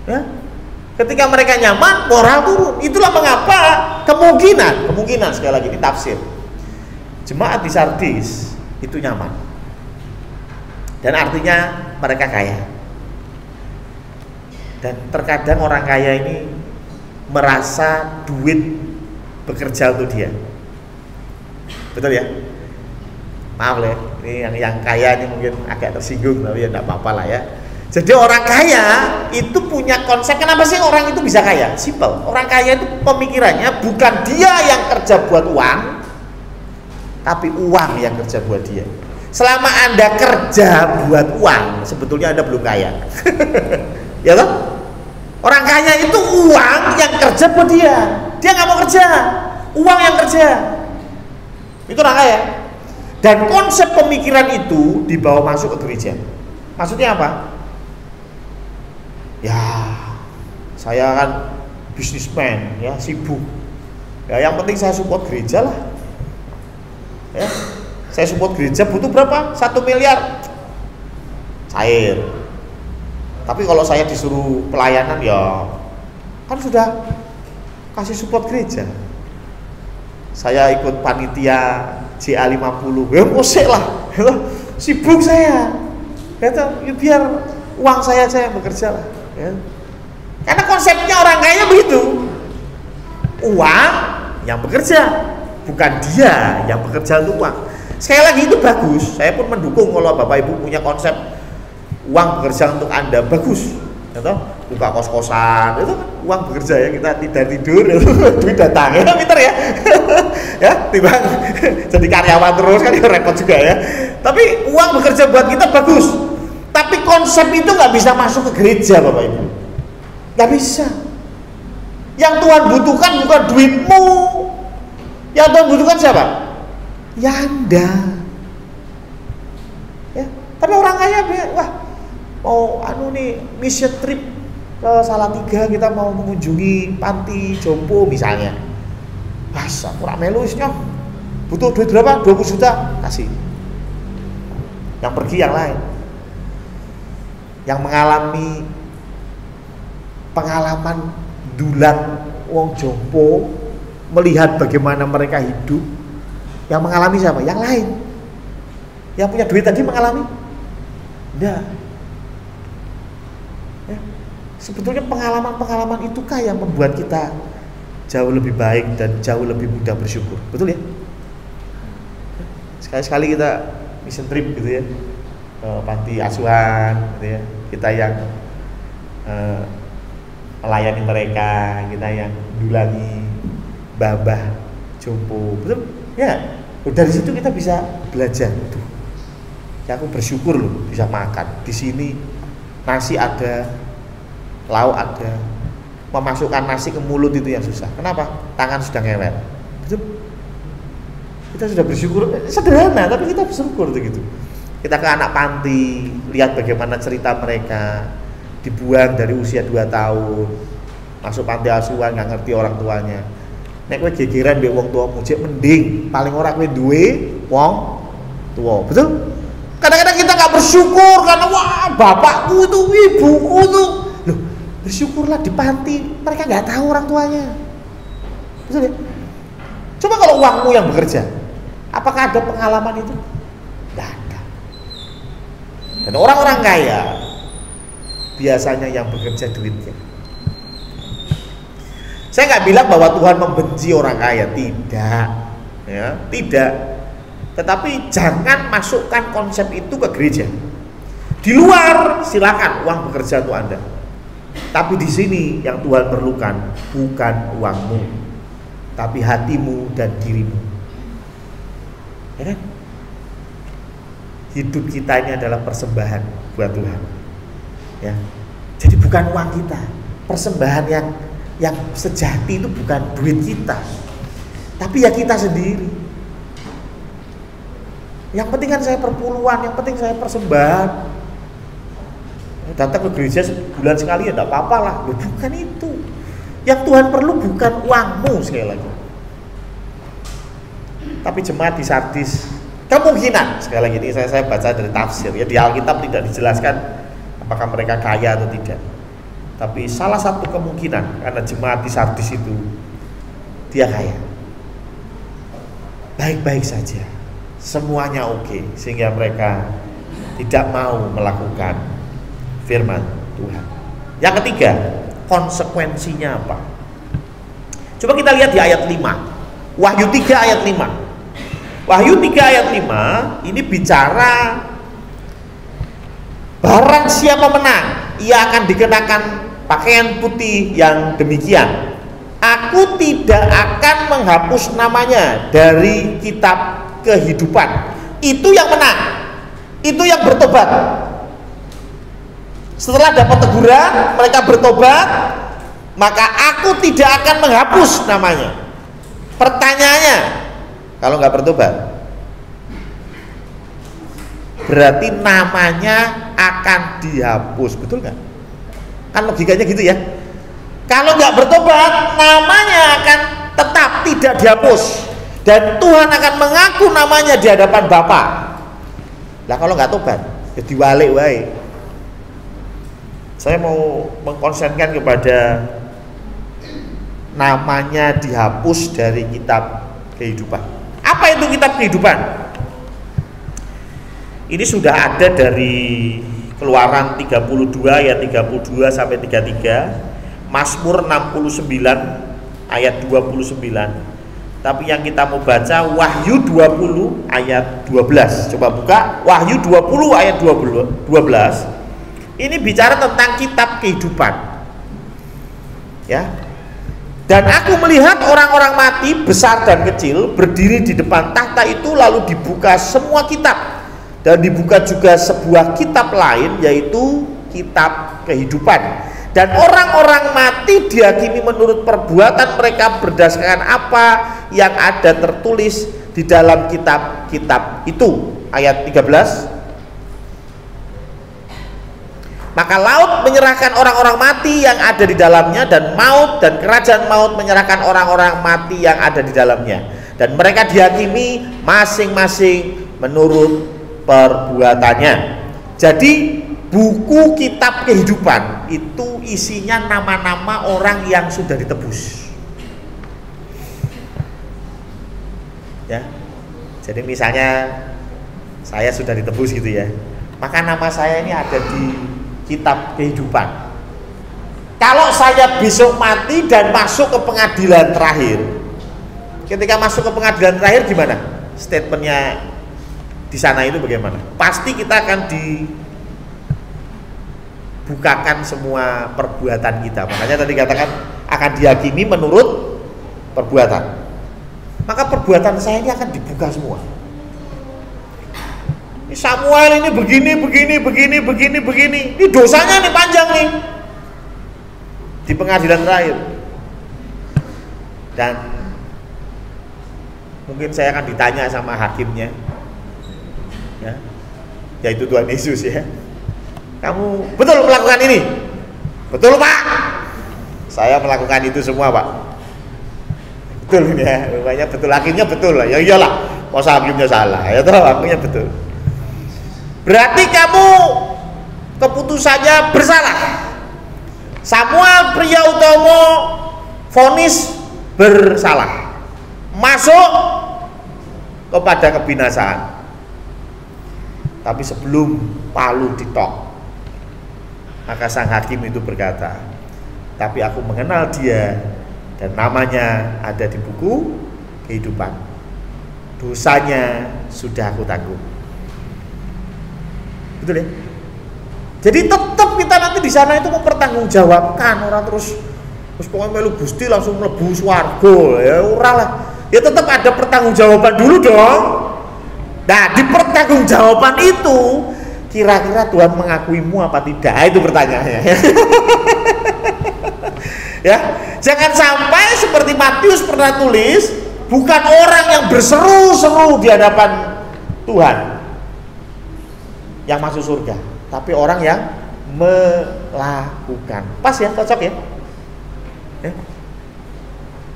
Ya. Ketika mereka nyaman, moral turun. Itulah mengapa kemungkinan sekali lagi ini tafsir. Jemaat di Sardis itu nyaman. Dan artinya mereka kaya. Dan terkadang orang kaya ini merasa duit bekerja untuk dia. Betul ya? Maaf ya, ini yang kaya ini mungkin agak tersinggung, tapi ya enggak apa-apa lah ya. Jadi orang kaya itu punya konsep, kenapa sih orang itu bisa kaya? Simple. Orang kaya itu pemikirannya bukan dia yang kerja buat uang, tapi uang yang kerja buat dia. Selama Anda kerja buat uang, sebetulnya Anda belum kaya. Ya toh? Orang kaya itu uang yang kerja buat dia. Dia nggak mau kerja, uang yang kerja. Itu orang kaya. Dan konsep pemikiran itu dibawa masuk ke gereja. Maksudnya apa? Ya, saya kan bisnismen, ya sibuk. Ya, yang penting saya support gereja lah. Ya, saya support gereja butuh berapa? 1 miliar. Cair. Tapi kalau saya disuruh pelayanan ya kan sudah kasih support gereja. Saya ikut panitia JA50. Ya musik lah. Sibuk saya. Kata, ya biar uang saya yang bekerja lah. Ya. Karena konsepnya orang kaya begitu, uang yang bekerja, bukan dia yang bekerja untuk uang. Sekali lagi itu bagus, saya pun mendukung kalau bapak ibu punya konsep uang bekerja untuk Anda, bagus. Atau buka kos-kosan, itu kan uang bekerja ya, kita tidur duit datang, ya pinter ya. Ya, timbang jadi karyawan terus kan repot juga ya. Tapi uang bekerja buat kita bagus. Tapi konsep itu nggak bisa masuk ke gereja, bapak ibu, nggak bisa. Yang Tuhan butuhkan bukan duitmu, yang Tuhan butuhkan siapa? Ya Anda. Ya, tapi orang kaya, wah mau nih mission trip ke Salatiga, kita mau mengunjungi panti jompo misalnya. Masa kurang melusnya, butuh duit berapa? 20 juta, kasih. Yang pergi yang lain. Yang mengalami pengalaman dulang wong jompo, melihat bagaimana mereka hidup, Yang mengalami siapa? Yang lain. Yang punya duit tadi mengalami? Enggak. Ya. Sebetulnya pengalaman-pengalaman itukah yang membuat kita jauh lebih baik dan jauh lebih mudah bersyukur. Betul ya? Sekali-sekali kita mission trip gitu ya, ke panti asuhan gitu ya. Kita yang melayani mereka, kita yang dulangi babah jompo. Betul? Ya. Dari situ kita bisa belajar. Tuh. Ya, aku bersyukur loh bisa makan. Di sini nasi ada, lauk ada. Memasukkan nasi ke mulut itu yang susah. Kenapa? Tangan sudah ngewel. Betul? Kita sudah bersyukur. Sederhana, tapi kita bersyukur gitu. Kita ke anak panti, lihat bagaimana cerita mereka, dibuang dari usia 2 tahun, masuk panti asuhan nggak ngerti orang tuanya. Nek kowe gegeran mbek wong tuamu jek mending, paling ora kowe duwe wong tua. Betul? Kadang-kadang kita nggak bersyukur karena wah bapakku itu, ibuku tuh. Loh, bersyukurlah di panti mereka nggak tahu orang tuanya. Betul ya? Coba kalau uangmu yang bekerja, apakah ada pengalaman itu? Tidak ada. Dan orang-orang kaya biasanya yang bekerja duitnya. Saya nggak bilang bahwa Tuhan membenci orang kaya, tidak, ya, tidak. Tetapi jangan masukkan konsep itu ke gereja. Di luar silakan uang bekerja untuk Anda. Tapi di sini yang Tuhan perlukan bukan uangmu, tapi hatimu dan dirimu. Ya kan? Hidup kita ini adalah persembahan buat Tuhan. Ya. Jadi bukan uang kita, persembahan yang sejati itu bukan duit kita, tapi ya kita sendiri. Yang penting kan saya perpuluhan, yang penting saya persembahan. Datang ke gereja sebulan sekali ya tidak apa-apa lah. Bukan itu. Yang Tuhan perlu bukan uangmu sekali lagi. Tapi jemaat di Sardis kemungkinan, sekali lagi ini saya baca dari tafsir ya, di Alkitab tidak dijelaskan apakah mereka kaya atau tidak. Tapi salah satu kemungkinan karena jemaat di Sardis itu dia kaya, baik-baik saja, semuanya oke, sehingga mereka tidak mau melakukan firman Tuhan. Yang ketiga, konsekuensinya apa? Coba kita lihat di ayat 5, Wahyu 3 ayat 5. Wahyu 3 ayat 5 ini bicara barang siapa menang, ia akan dikenakan pakaian putih yang demikian. Aku tidak akan menghapus namanya dari kitab kehidupan. Itu yang menang, itu yang bertobat. Setelah dapat teguran, mereka bertobat, maka aku tidak akan menghapus namanya. Pertanyaannya, kalau nggak bertobat, berarti namanya akan dihapus, betul nggak? Kan logikanya gitu ya. Kalau nggak bertobat, namanya akan tetap tidak dihapus, dan Tuhan akan mengaku namanya di hadapan Bapa. Lah kalau nggak tobat, ya diwalik wae. Saya mau mengkonsenkan kepada namanya dihapus dari kitab kehidupan. Apa itu kitab kehidupan? Ini sudah ada dari Keluaran 32 ayat 32 sampai 33, Mazmur 69 ayat 29. Tapi yang kita mau baca Wahyu 20 ayat 12. Coba buka Wahyu 20 ayat 12. Ini bicara tentang kitab kehidupan. Ya. Dan aku melihat orang-orang mati besar dan kecil berdiri di depan tahta itu, lalu dibuka semua kitab. Dan dibuka juga sebuah kitab lain, yaitu kitab kehidupan. Dan orang-orang mati dihakimi menurut perbuatan mereka berdasarkan apa yang ada tertulis di dalam kitab-kitab itu. Ayat 13. Maka laut menyerahkan orang-orang mati yang ada di dalamnya, dan maut dan kerajaan maut menyerahkan orang-orang mati yang ada di dalamnya. Dan mereka dihakimi masing-masing menurut perbuatannya. Jadi buku kitab kehidupan itu isinya nama-nama orang yang sudah ditebus. Ya. Jadi misalnya saya sudah ditebus gitu ya, maka nama saya ini ada di kitab kehidupan. Kalau saya besok mati dan masuk ke pengadilan terakhir, ketika masuk ke pengadilan terakhir gimana? Statementnya di sana itu bagaimana? Pasti kita akan dibukakan semua perbuatan kita. Makanya tadi katakan akan dihakimi menurut perbuatan. Maka perbuatan saya ini akan dibuka semua. Samuel ini begini. Ini dosanya nih panjang nih di pengadilan terakhir. Dan mungkin saya akan ditanya sama hakimnya, ya, yaitu Tuhan Yesus ya. Kamu betul melakukan ini? Betul Pak. Saya melakukan itu semua Pak. Betul ini ya, rupanya betul, hakimnya betul lah. Ya iyalah, masa hakimnya salah? Ya toh, hakimnya betul. Berarti kamu keputusannya bersalah. Samuel Priyautomo vonis bersalah, masuk kepada kebinasaan. Tapi sebelum palu ditok, maka sang hakim itu berkata, tapi aku mengenal dia dan namanya ada di buku kehidupan. Dosanya sudah aku tanggung. Betul ya? Jadi tetap kita nanti di sana itu mempertanggungjawabkan. Orang terus pokoknya melu Gusti langsung mlebu swarga ya, ora lah. Ya tetap ada pertanggungjawaban dulu dong. Nah, di pertanggungjawaban itu kira-kira Tuhan mengakuimu apa tidak? Itu pertanyaannya. Ya, jangan sampai seperti Matius pernah tulis, bukan orang yang berseru-seru di hadapan Tuhan yang masuk surga, tapi orang yang melakukan. Pas ya, cocok ya?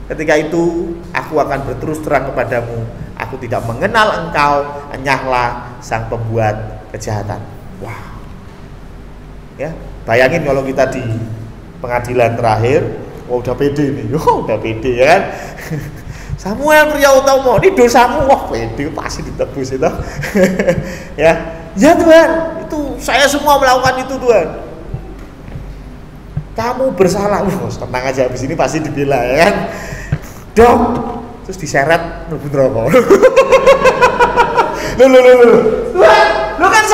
Ketika itu aku akan berterus terang kepadamu, aku tidak mengenal engkau, enyahlah sang pembuat kejahatan. Wah, ya, bayangin kalau kita di pengadilan terakhir, oh udah pede nih, udah pede ya kan. Samuel Priyautomo, ini dosamu, wah pede pasti ditebus itu. ya Tuhan, itu saya semua melakukan itu Tuhan. Kamu bersalah, tenang aja, habis ini pasti dibela ya kan. Dok, terus diseret mlebu neraka. Lu kan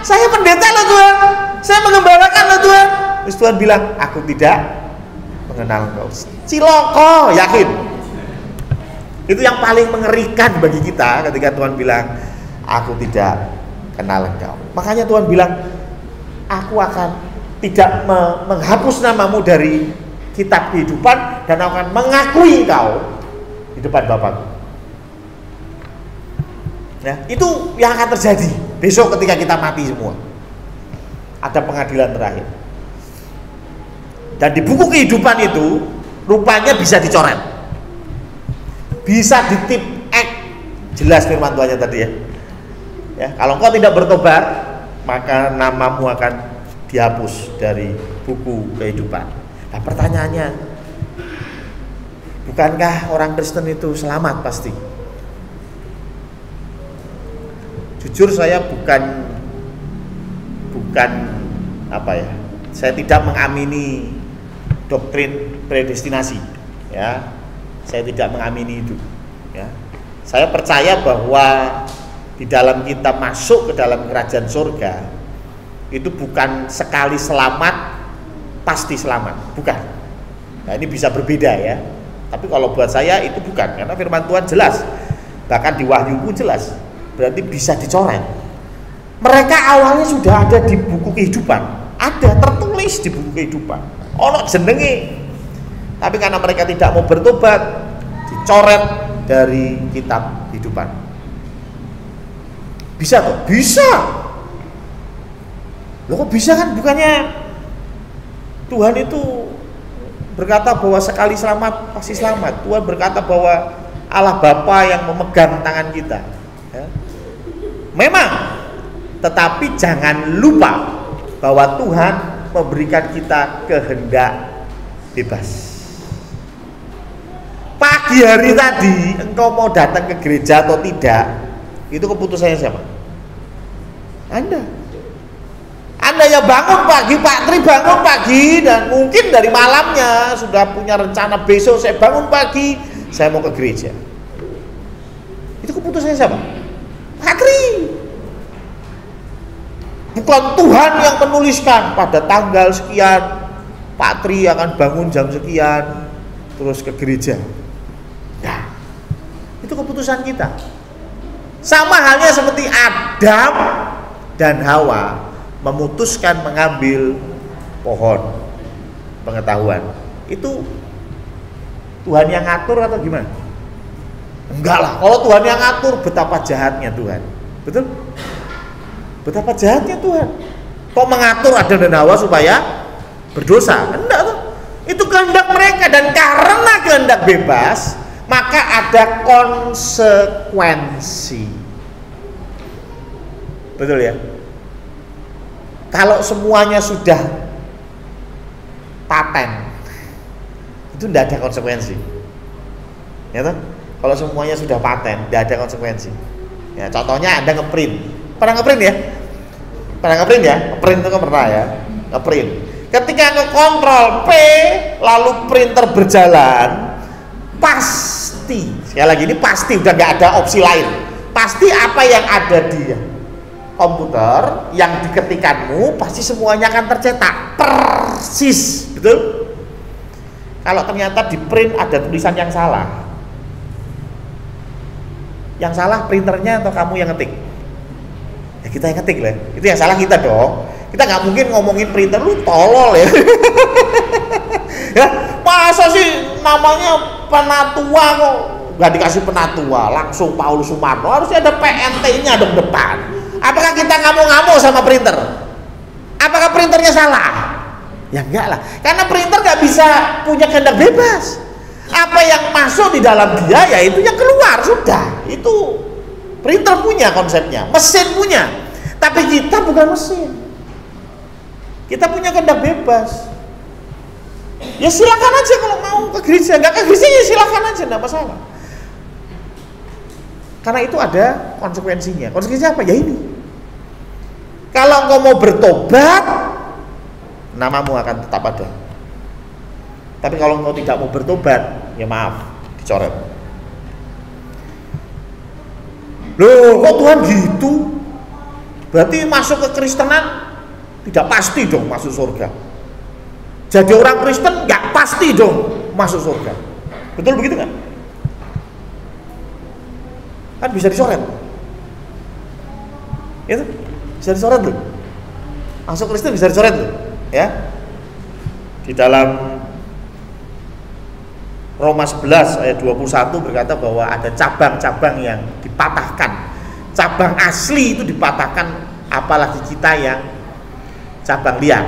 saya pendeta loh Tuhan, saya mengembalakan loh Tuhan. Terus Tuhan bilang, aku tidak mengenal engkau. Ciloko, yakin. Itu yang paling mengerikan bagi kita ketika Tuhan bilang, aku tidak kenal engkau. Makanya Tuhan bilang, aku akan tidak menghapus namamu dari kitab kehidupan dan akan mengakui engkau di depan Bapakku. Ya, itu yang akan terjadi besok ketika kita mati semua. Ada pengadilan terakhir. Dan di buku kehidupan itu rupanya bisa dicoret, bisa ditip X, jelas firman Tuhannya tadi ya. Ya, kalau engkau tidak bertobat, maka namamu akan dihapus dari buku kehidupan. Nah, pertanyaannya, bukankah orang Kristen itu selamat pasti? Jujur saya bukan apa ya? Saya tidak mengamini doktrin predestinasi, ya. Saya tidak mengamini itu, ya. Saya percaya bahwa di dalam kita masuk ke dalam kerajaan surga itu bukan sekali selamat pasti selamat, bukan. Nah, ini bisa berbeda ya. Tapi kalau buat saya itu bukan, karena firman Tuhan jelas, bahkan di Wahyu pun jelas, berarti bisa dicoret. Mereka awalnya sudah ada di buku kehidupan, ada tertulis di buku kehidupan, ono jenenge, tapi karena mereka tidak mau bertobat, dicoret dari kitab kehidupan. Bisa tuh? Bisa. Loh kok bisa, kan bukannya Tuhan itu berkata bahwa sekali selamat pasti selamat. Tuhan berkata bahwa Allah Bapa yang memegang tangan kita, ya. Memang, tetapi jangan lupa bahwa Tuhan memberikan kita kehendak bebas. Pagi hari tadi engkau mau datang ke gereja atau tidak, Itu keputusannya siapa? Anda yang bangun pagi, Pak Tri bangun pagi, dan mungkin dari malamnya sudah punya rencana besok saya bangun pagi, saya mau ke gereja. Itu keputusannya siapa? Pak Tri. Bukan Tuhan yang menuliskan pada tanggal sekian Pak Tri akan bangun jam sekian terus ke gereja. Nah, itu keputusan kita. Sama halnya seperti Adam dan Hawa memutuskan mengambil pohon pengetahuan. Itu Tuhan yang ngatur atau gimana? Enggak lah, kalau Tuhan yang ngatur, betapa jahatnya Tuhan. Betul? Betapa jahatnya Tuhan. Kok mengatur Adam dan Hawa supaya berdosa? Enggak tuh. Itu kehendak mereka, dan karena kehendak bebas, maka ada konsekuensi. Betul ya? Kalau semuanya sudah paten, itu tidak ada konsekuensi. Ya toh? Kalau semuanya sudah paten, tidak ada konsekuensi. Ya, contohnya Anda ngeprint. Pernah ngeprint ya? Pernah ngeprint ya? Ngeprint itu kan pernah ya? Ngeprint. Ketika ngekontrol P, lalu printer berjalan, pasti, sekali lagi ini pasti, udah nggak ada opsi lain. Pasti apa yang ada di komputer yang diketikanmu pasti semuanya akan tercetak persis, betul? Kalau ternyata di print ada tulisan yang salah printernya atau kamu yang ngetik? Ya kita yang ngetik lah, itu yang salah kita dong. Kita nggak mungkin ngomongin printer lu tolol ya. Ya masa sih namanya penatua kok nggak dikasih penatua, langsung Paulus Sumarno, harusnya ada PNT-nya dong depan. Apakah kita ngamuk-ngamuk sama printer? Apakah printernya salah? Ya enggak lah, karena printer nggak bisa punya kehendak bebas. Apa yang masuk di dalam dia, ya itu yang keluar, sudah. Itu printer punya konsepnya, mesin punya. Tapi kita bukan mesin. Kita punya kehendak bebas. Ya silakan aja kalau mau ke gereja, nggak ke gereja ya silakan aja, nggak masalah. Karena itu ada konsekuensinya. Konsekuensinya apa? Ya ini. Kalau engkau mau bertobat, namamu akan tetap ada. Tapi kalau engkau tidak mau bertobat, ya maaf, dicoret. Loh, kok Tuhan gitu? Berarti masuk ke Kristenan tidak pasti dong masuk surga. Jadi orang Kristen nggak pasti dong masuk surga. Betul begitu kan? Kan bisa dicoret. Itu bisa dicoret loh. Masuk Kristen bisa dicoret loh, ya. Di dalam Roma 11 ayat 21 berkata bahwa ada cabang-cabang yang dipatahkan. Cabang asli itu dipatahkan, apalagi kita yang cabang liar.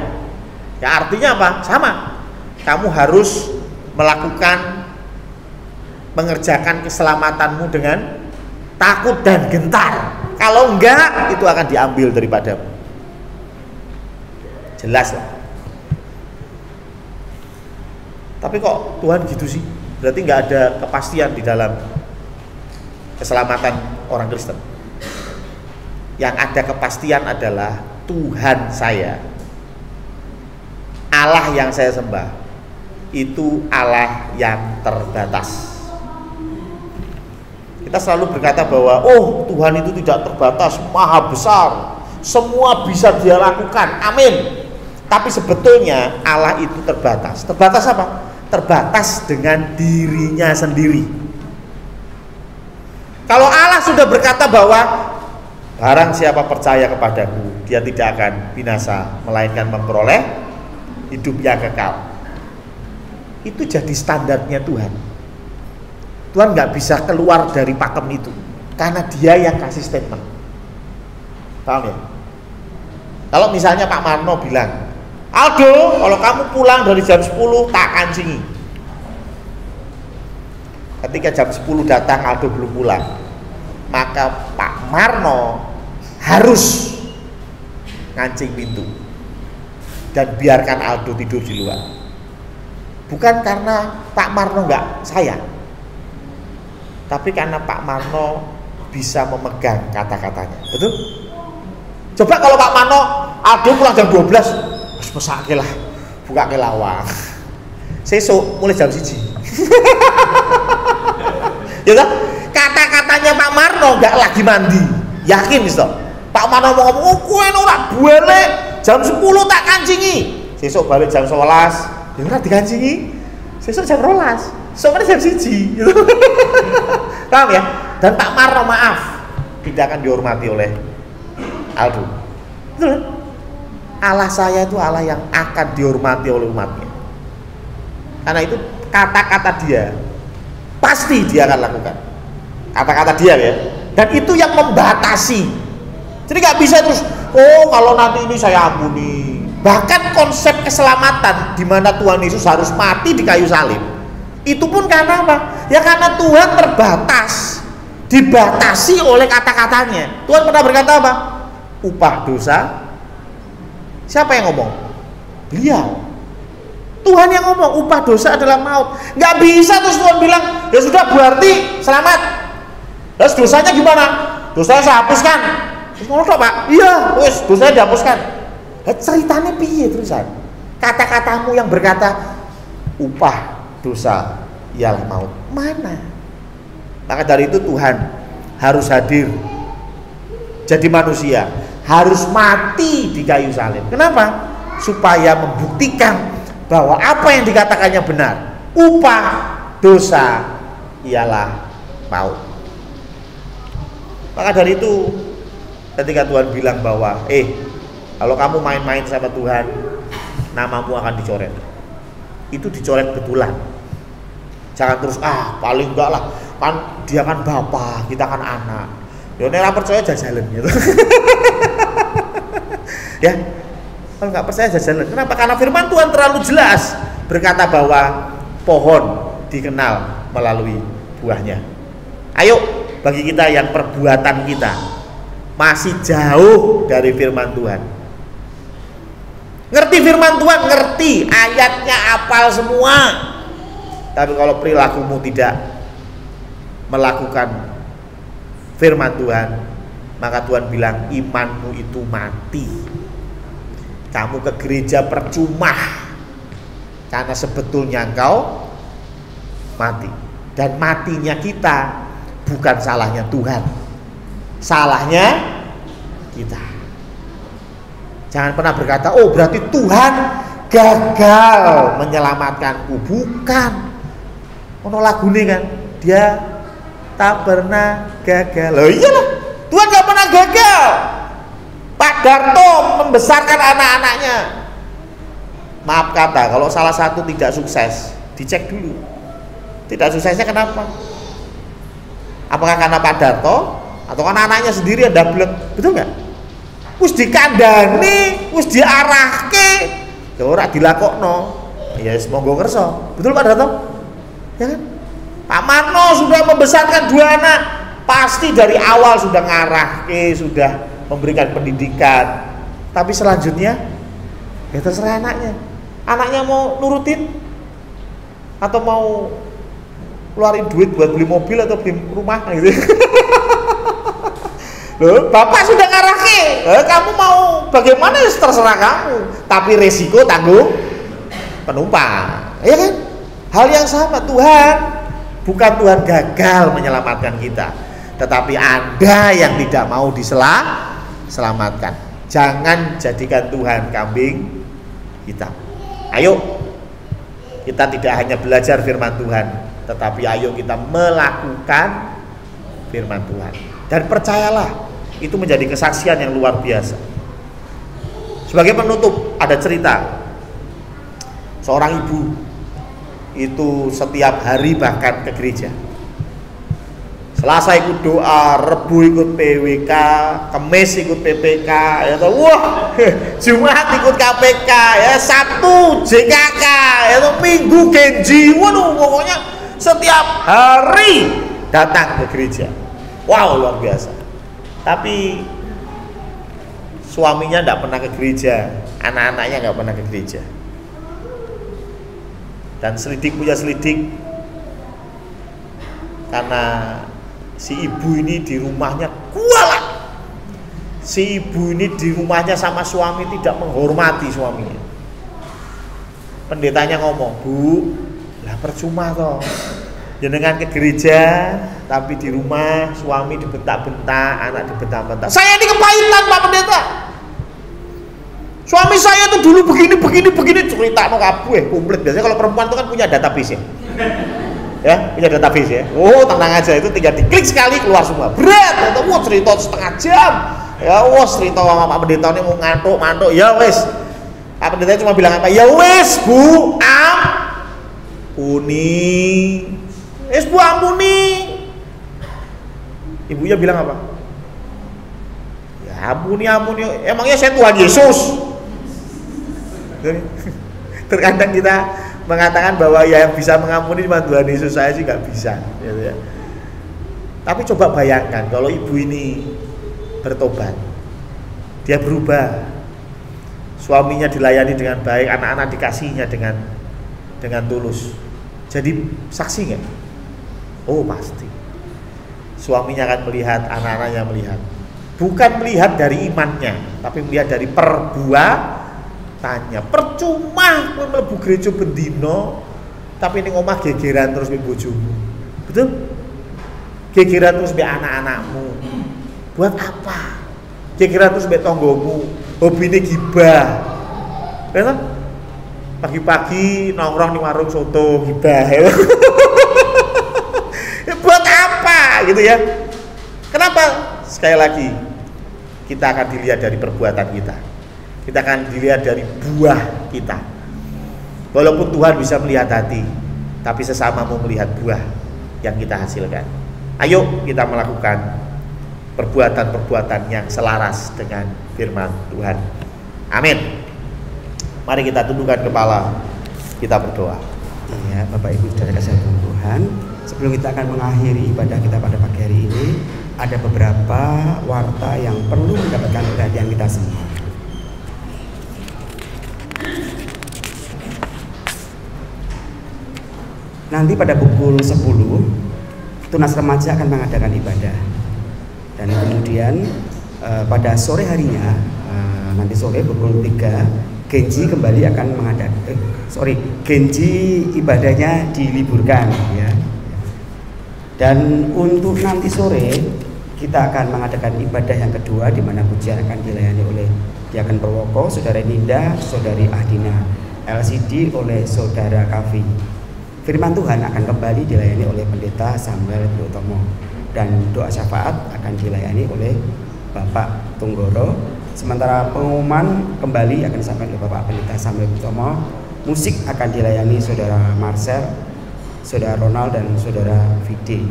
Ya artinya apa? Sama. Kamu harus mengerjakan keselamatanmu dengan takut dan gentar. Kalau enggak, itu akan diambil daripadamu. Jelas lah. Tapi kok Tuhan gitu sih? Berarti nggak ada kepastian di dalam keselamatan orang Kristen. Yang ada kepastian adalah Tuhan saya, Allah yang saya sembah, itu Allah yang terbatas. Kita selalu berkata bahwa oh Tuhan itu tidak terbatas, maha besar, semua bisa dia lakukan, amin. Tapi sebetulnya Allah itu terbatas. Terbatas apa? Terbatas dengan dirinya sendiri. Kalau Allah sudah berkata bahwa barang siapa percaya kepadaku, dia tidak akan binasa, melainkan memperoleh hidup yang kekal. Itu jadi standarnya Tuhan. Tuhan nggak bisa keluar dari pakem itu, karena dia yang kasih statement. Paham ya? Kalau misalnya Pak Marno bilang, Aldo, kalau kamu pulang dari jam 10 tak kancingi. Ketika jam 10 datang Aldo belum pulang, maka Pak Marno harus ngancing pintu dan biarkan Aldo tidur di luar. Bukan karena Pak Marno nggak sayang, tapi karena Pak Marno bisa memegang kata-katanya. Betul? Coba kalau Pak Mano Aldo pulang jam 12, wis mesake lah, buka ke lawang. Sesuk mulai jam 1. Ya kan? Kata-katanya Pak Marno enggak lagi mandi. Yakin wis toh? Pak Marno mau ngomong, "Oh, kowe ora balik jam 10 tak kancingi." Sesuk balik jam 11, ya ora dikancingi. Sesuk jam 12, sesuk jam 1. Paham ya? Dan Pak Marno maaf, tidak akan dihormati oleh Aldo. Betul kan? Allah saya itu Allah yang akan dihormati oleh umatnya. Karena itu kata-kata dia pasti dia akan lakukan. Kata-kata dia ya. Dan itu yang membatasi. Jadi nggak bisa terus, oh kalau nanti ini saya ampuni. Bahkan konsep keselamatan di mana Tuhan Yesus harus mati di kayu salib, itu pun karena apa? Ya karena Tuhan terbatas, dibatasi oleh kata-katanya. Tuhan pernah berkata apa? Upah dosa. Siapa yang ngomong? Beliau. Tuhan yang ngomong, upah dosa adalah maut. Nggak bisa terus Tuhan bilang, ya sudah berarti selamat. Terus dosanya gimana? Dosanya saya hapuskan. Terus ngomong Pak? Iya, wis dosanya dihapuskan. Ceritanya piye terusan? Kata-katamu yang berkata upah dosa ialah maut. Mana? Maka dari itu Tuhan harus hadir jadi manusia, harus mati di kayu salib. Kenapa? Supaya membuktikan bahwa apa yang dikatakannya benar. Upah dosa ialah maut. Maka dari itu ketika Tuhan bilang bahwa kalau kamu main-main sama Tuhan, namamu akan dicoret. Itu dicoret betulan. Jangan terus paling enggak lah, kan dia kan bapak, kita kan anak. Ya nek ora percaya jajalan gitu. Ya. Kalau nggak percaya jajalan. Kenapa? Karena firman Tuhan terlalu jelas berkata bahwa pohon dikenal melalui buahnya. Ayo, bagi kita yang perbuatan kita masih jauh dari firman Tuhan. Ngerti firman Tuhan, ngerti ayatnya, apal semua. Tapi kalau perilakumu tidak melakukan firman Tuhan, maka Tuhan bilang imanmu itu mati. Kamu ke gereja percuma, karena sebetulnya engkau mati. Dan matinya kita bukan salahnya Tuhan, salahnya kita. Jangan pernah berkata, oh berarti Tuhan gagal menyelamatkanku. Bukan. Ono lagune kan, dia tak pernah gagal. Loh iyalah, Tuhan gak pernah gagal. Pak Darto membesarkan anak-anaknya. Maaf kata, kalau salah satu tidak sukses, dicek dulu. Tidak suksesnya kenapa? Apakah karena Pak Darto atau karena anaknya sendiri yang dablek? Betul nggak? Wis dikandani, wis diarahke, ya ora dilakokno. Ya semoga kerso. Betul Pak Darto? Ya kan? Pak Marno sudah membesarkan 2 anak, pasti dari awal sudah ngarahke, sudah memberikan pendidikan. Tapi selanjutnya ya terserah anaknya. Anaknya mau nurutin atau mau keluarin duit buat beli mobil atau beli rumah gitu. Loh, bapak sudah ngarahke. Kamu mau bagaimana terserah kamu. Tapi resiko tanggung penumpang. Ya kan? Hal yang sama, Tuhan bukan Tuhan gagal menyelamatkan kita, tetapi Anda yang tidak mau diselamatkan. Jangan jadikan Tuhan kambing hitam. Ayo, kita tidak hanya belajar firman Tuhan, tetapi ayo kita melakukan firman Tuhan. Dan percayalah, itu menjadi kesaksian yang luar biasa. Sebagai penutup, ada cerita seorang ibu itu setiap hari bahkan ke gereja. Selasa ikut doa, Rebu ikut PWK, Kamis ikut PPK, ya toh, wah, Jumat ikut KPK, ya Sabtu JKK, ya toh, Minggu Genji, waduh, pokoknya setiap hari datang ke gereja. Wow, luar biasa. Tapi suaminya tidak pernah ke gereja, anak-anaknya nggak pernah ke gereja. Dan selidik punya selidik, karena si ibu ini di rumahnya kualat. Si ibu ini di rumahnya sama suami tidak menghormati suaminya. Pendetanya ngomong, "Bu, lah percuma toh. Jenengan ke gereja, tapi di rumah suami dibentak-bentak, anak dibentak-bentak. Saya ini kepahitan Pak Pendeta. Suami saya tuh dulu begini cerita no kabeh komplit. Biasanya kalau perempuan itu kan punya database ya. Ya, punya database ya. Oh, tenang aja, itu tinggal diklik sekali keluar semua. Berat, itu cerita setengah jam. Ya cerita sama Pak Pendeta ini mau ngantuk, ya wes. Pak Pendeta cuma bilang apa? Ya wes, Bu, ampuni. Bu, ampuni. Ibunya bilang apa? Ya ampuni. Emangnya saya Tuhan Yesus? Terkadang kita mengatakan bahwa ya yang bisa mengampuni cuma Tuhan Yesus, saya sih nggak bisa, gitu ya. Tapi coba bayangkan kalau ibu ini bertobat, dia berubah, suaminya dilayani dengan baik, anak-anak dikasihnya dengan tulus, jadi saksi nggak? Oh pasti. Suaminya akan melihat, anak-anaknya melihat, bukan melihat dari imannya, tapi melihat dari perbuatannya. Percuma mlebu gereja bendino tapi ning omah gegeran terus mbek bojomu. Betul? Gegeran terus mbek anak-anakmu. Buat apa? Gegeran terus mbek tanggomu, hobine gibah. Ya, pagi-pagi nongkrong di warung soto gibah. Ya, buat apa gitu ya? Kenapa? Sekali lagi kita akan dilihat dari perbuatan kita. Kita akan dilihat dari buah kita. Walaupun Tuhan bisa melihat hati, tapi sesama mau melihat buah yang kita hasilkan. Ayo kita melakukan perbuatan-perbuatan yang selaras dengan firman Tuhan. Amin. Mari kita tundukkan kepala, kita berdoa. Ya, Bapak Ibu Saudara kasih Tuhan, sebelum kita akan mengakhiri ibadah kita pada pagi hari ini, ada beberapa warta yang perlu mendapatkan perhatian kita semua. Nanti pada pukul 10 Tunas Remaja akan mengadakan ibadah. Dan kemudian pada sore harinya, nanti sore pukul 3, Genji kembali akan mengadakan Genji ibadahnya diliburkan ya. Dan untuk nanti sore kita akan mengadakan ibadah yang kedua, di mana pujian akan dilayani oleh Diaken Purwoko, Saudara Ninda, Saudari Ahdina, LCD oleh Saudara Kavi. Firman Tuhan akan kembali dilayani oleh Pendeta Samuel Utomo, dan doa syafaat akan dilayani oleh Bapak Tunggoro. Sementara pengumuman kembali akan disampaikan oleh Bapak Pendeta Samuel Utomo. Musik akan dilayani Saudara Marcel, Saudara Ronald, dan Saudara Vidi.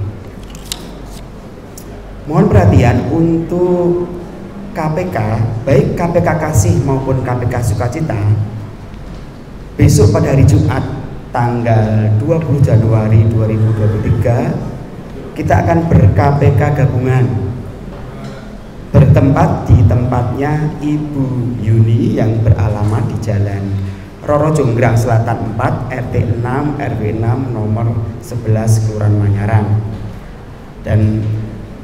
Mohon perhatian untuk KPK, baik KPK Kasih maupun KPK Sukacita. Besok pada hari Jumat tanggal 20 Januari 2023 kita akan ber-KPK gabungan, bertempat di tempatnya Ibu Yuni yang beralamat di Jalan Roro Jonggrang Selatan 4 RT 6 RW 6 nomor 11 Kelurahan Manyaran. Dan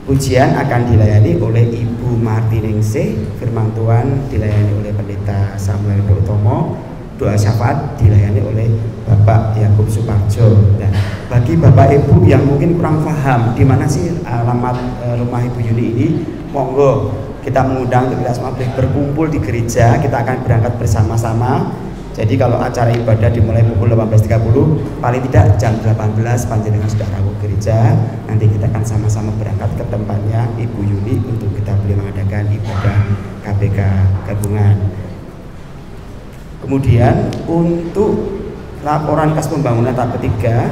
pujian akan dilayani oleh Ibu Martiningsih, firman Tuhan dilayani oleh Pendeta Samuel Utomo, doa syafaat dilayani oleh Bapak Yakub Suparjo. Dan bagi Bapak Ibu yang mungkin kurang paham di mana sih alamat rumah Ibu Yuni ini, monggo kita mengundang untuk kita semua berkumpul di gereja. Kita akan berangkat bersama-sama. Jadi kalau acara ibadah dimulai pukul 18.30, paling tidak jam 18 panjenengan sudah rawuh gereja. Nanti kita akan sama-sama berangkat ke tempatnya Ibu Yuni untuk kita boleh mengadakan ibadah KPK gabungan. Kemudian untuk laporan kas pembangunan tahap ketiga,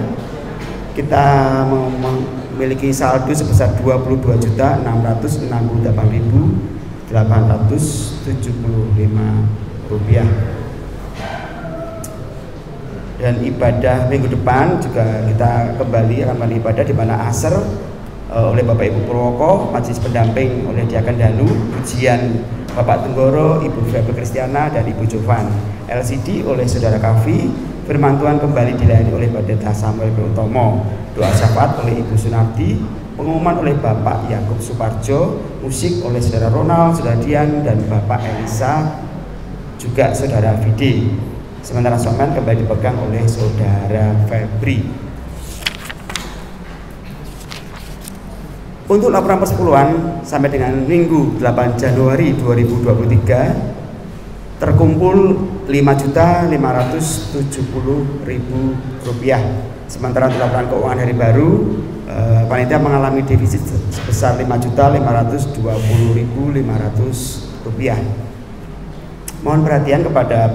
kita memiliki saldo sebesar Rp22.668.875. Dan ibadah minggu depan juga kita kembali akan melakukan ibadah di mana asar oleh Bapak Ibu Purwoko, majelis pendamping oleh Diaken Danu, pujian Bapak Tunggoro, Ibu Febe Kristiana, dan Ibu Jovan, LCD oleh Saudara Kavi, firman Tuhan kembali dilayani oleh Pendeta Samuel Utomo, doa syafaat oleh Ibu Sunardi, Pengumuman oleh Bapak Yakub Suparjo, musik oleh Saudara Ronald, Saudara Dian, dan Bapak Elisa, juga Saudara Vidi. Sementara soundman kembali dipegang oleh Saudara Febri. Untuk laporan persepuluhan sampai dengan Minggu 8 Januari 2023 terkumpul Rp5.570.000. Sementara untuk laporan keuangan hari baru, panitia mengalami defisit sebesar Rp5.520.500. Mohon perhatian kepada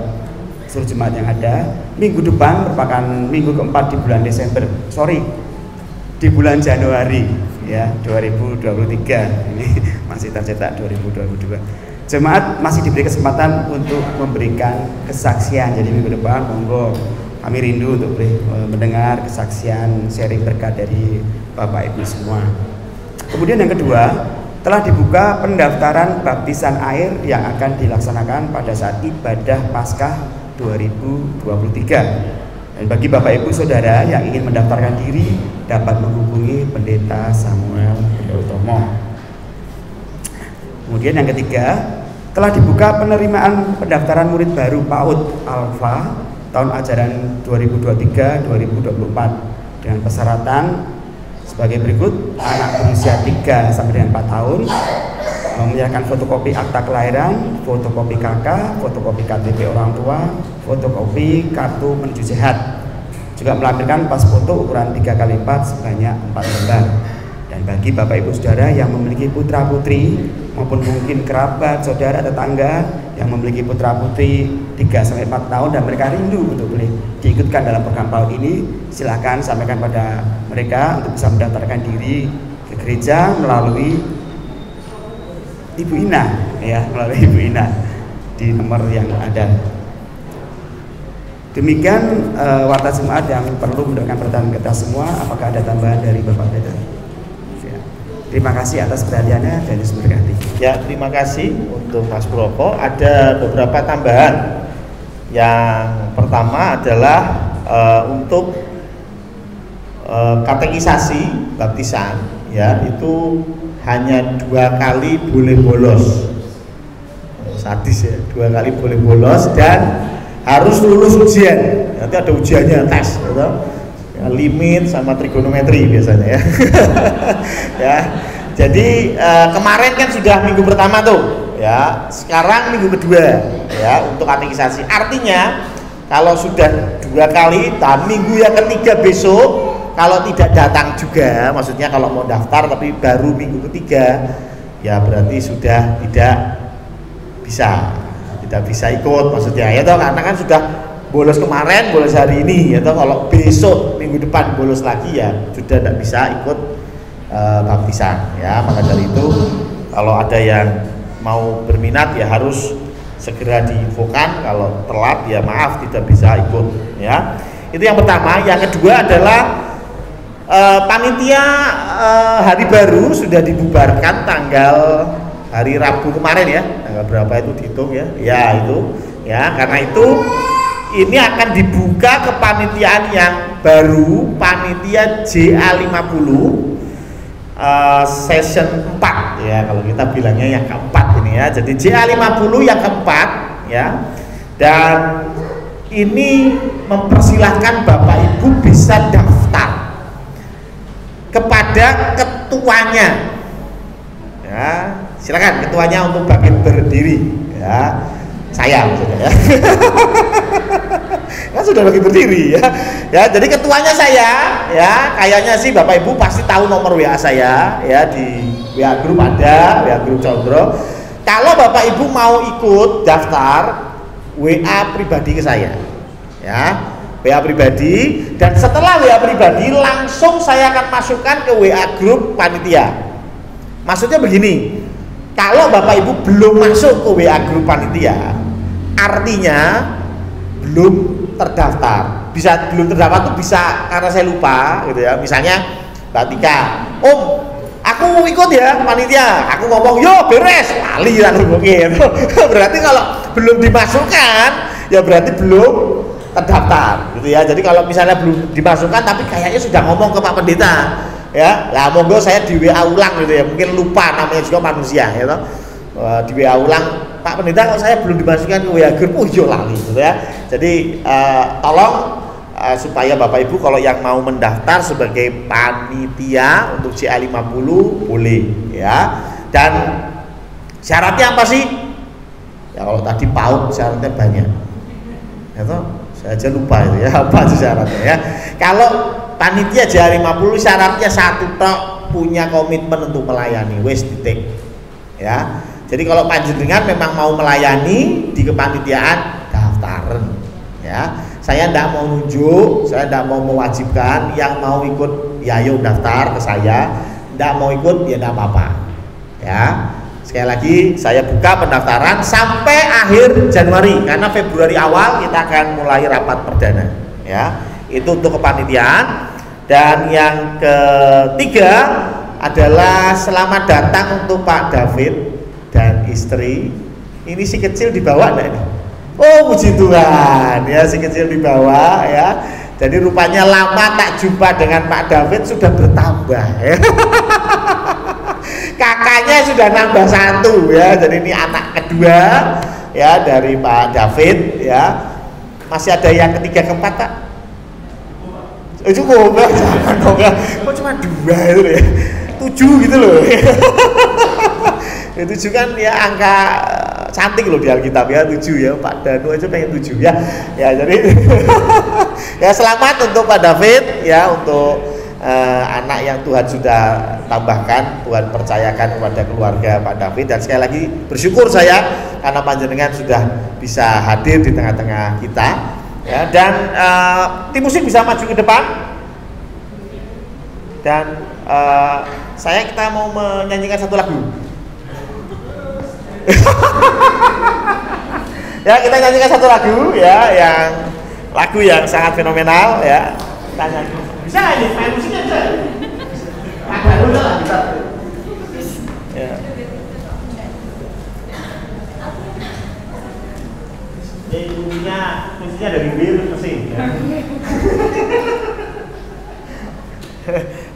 seluruh jemaat yang ada. Minggu depan merupakan minggu keempat di bulan Desember. Di bulan Januari ya 2023. Ini masih tercetak 2022. Jemaat masih diberi kesempatan untuk memberikan kesaksian. Jadi minggu depan monggo, kami rindu untuk mendengar kesaksian sharing berkat dari Bapak Ibu semua. Kemudian yang kedua, telah dibuka pendaftaran baptisan air yang akan dilaksanakan pada saat ibadah Paskah 2023. Dan bagi Bapak Ibu Saudara yang ingin mendaftarkan diri dapat menghubungi Pendeta Samuel Utomo. Kemudian yang ketiga, telah dibuka penerimaan pendaftaran murid baru PAUD Alfa tahun ajaran 2023-2024 dengan persyaratan sebagai berikut: anak berusia 3 sampai dengan 4 tahun menyerahkan fotokopi akta kelahiran, fotokopi KK, fotokopi KTP orang tua, fotokopi kartu menuju sehat, juga melampirkan pas foto ukuran 3x4 sebanyak 4 lembar. Dan bagi Bapak Ibu Saudara yang memiliki putra putri maupun mungkin kerabat, saudara, tetangga yang memiliki putra putri 3-4 tahun dan mereka rindu untuk boleh diikutkan dalam program PAUD ini, silakan sampaikan pada mereka untuk bisa mendaftarkan diri ke gereja melalui Ibu Ina, ya, melalui Ibu Ina di nomor yang ada. Demikian warta jemaat yang perlu mendapatkan pertanyaan kita semua. Apakah ada tambahan dari Bapak Pendeta? Ya. Terima kasih atas perhatiannya dan Yesus memberkati. Ya, terima kasih untuk Mas Proko. Ada beberapa tambahan. Yang pertama adalah untuk katekisasi baptisan, ya, itu hanya 2 kali boleh bolos. Sadis ya, 2 kali boleh bolos dan harus lulus ujian. Nanti ada ujiannya, tes, gitu. Ya, limit sama trigonometri biasanya ya. Ya. Jadi kemarin kan sudah minggu pertama tuh, ya. Sekarang minggu kedua, ya, untuk katekisasi. Artinya kalau sudah 2 kali, dan minggu yang ketiga besok, kalau tidak datang juga, maksudnya kalau mau daftar tapi baru minggu ketiga, ya berarti sudah tidak bisa ikut, maksudnya ya toh, karena kan sudah bolos kemarin, bolos hari ini, ya toh, kalau besok minggu depan bolos lagi ya sudah tidak bisa ikut baptisan, ya. Maka dari itu kalau ada yang mau berminat ya harus segera diinfokan, kalau telat ya maaf tidak bisa ikut, ya. Itu yang pertama. Yang kedua adalah panitia hari baru sudah dibubarkan tanggal hari Rabu kemarin, ya, tanggal berapa itu dihitung, ya, ya itu, ya, karena itu ini akan dibuka kepanitiaan yang baru, panitia JA50 session 4, ya, kalau kita bilangnya yang keempat ini, ya. Jadi JA50 yang keempat, ya, dan ini mempersilahkan Bapak Ibu bisa daftar kepada ketuanya, ya, silakan ketuanya untuk bangkit berdiri, ya, saya maksudnya, ya. Kan sudah bangkit berdiri, ya, ya. Jadi ketuanya saya, ya, kayaknya sih Bapak Ibu pasti tahu nomor WA saya, ya, di WA grup ada, WA grup Condro. Kalau Bapak Ibu mau ikut daftar, WA pribadi ke saya, ya. WA pribadi, dan setelah WA pribadi langsung saya akan masukkan ke WA grup panitia. Maksudnya begini, kalau Bapak Ibu belum masuk ke WA grup panitia, artinya belum terdaftar. Belum terdaftar tuh bisa karena saya lupa, gitu ya. Misalnya Mbak Tika, Om, aku mau ikut ya panitia, aku ngomong yo beres, lali langsung gitu. Berarti kalau belum dimasukkan, ya berarti belum terdaftar, gitu ya. Jadi kalau misalnya belum dimasukkan tapi kayaknya sudah ngomong ke Pak Pendeta, Ya, lah monggo saya di WA ulang gitu ya, mungkin lupa, namanya juga manusia ya toh. Di WA ulang, Pak Pendeta kok saya belum dimasukkan ke WA grup, oh iya lali gitu ya. Jadi tolong supaya Bapak Ibu kalau yang mau mendaftar sebagai panitia untuk CA50 boleh ya. Dan syaratnya apa sih? Ya kalau tadi PAUD syaratnya banyak. Ya toh, saya aja lupa itu ya, apa sih syaratnya ya. Kalau panitia CA50 syaratnya satu tok, punya komitmen untuk melayani, wes titik ya. Jadi kalau panjenengan memang mau melayani di kepanitiaan, daftaran ya. Saya tidak mau nunjuk, saya tidak mau mewajibkan. Yang mau ikut ya ayo daftar ke saya, tidak mau ikut ya tidak apa-apa ya. Sekali lagi saya buka pendaftaran sampai akhir Januari, karena Februari awal kita akan mulai rapat perdana ya. Itu untuk kepanitiaan. Dan yang ketiga adalah selamat datang untuk Pak David dan istri. Ini si kecil dibawa enggak ini? Oh puji Tuhan ya, si kecil dibawa ya. Jadi rupanya lama tak jumpa dengan Pak David sudah bertambah ya. Kakaknya sudah nambah satu ya. Jadi ini anak kedua ya dari Pak David ya. Masih ada yang ketiga keempat Pak? Cukup enggak? Jangan dong ya. Kok cuma 2 itu ya? 7 gitu loh. Ya 7 kan ya angka cantik loh di Alkitab ya, 7 ya. Pak Danu aja pengen 7 ya. Ya jadi ya selamat untuk Pak David ya, untuk anak yang Tuhan sudah tambahkan, Tuhan percayakan kepada keluarga Pak David. Dan sekali lagi bersyukur saya karena panjenengan sudah bisa hadir di tengah-tengah kita ya. Dan tim musik bisa maju ke depan. Dan kita mau menyanyikan satu lagu. Ya kita nyanyikan satu lagu ya, yang lagu yang sangat fenomenal ya. Kita nyanyi. Bisa nggak ini main musiknya bisa? Ada dulu lah kita. Ya. Kuncinya dari bir mesin.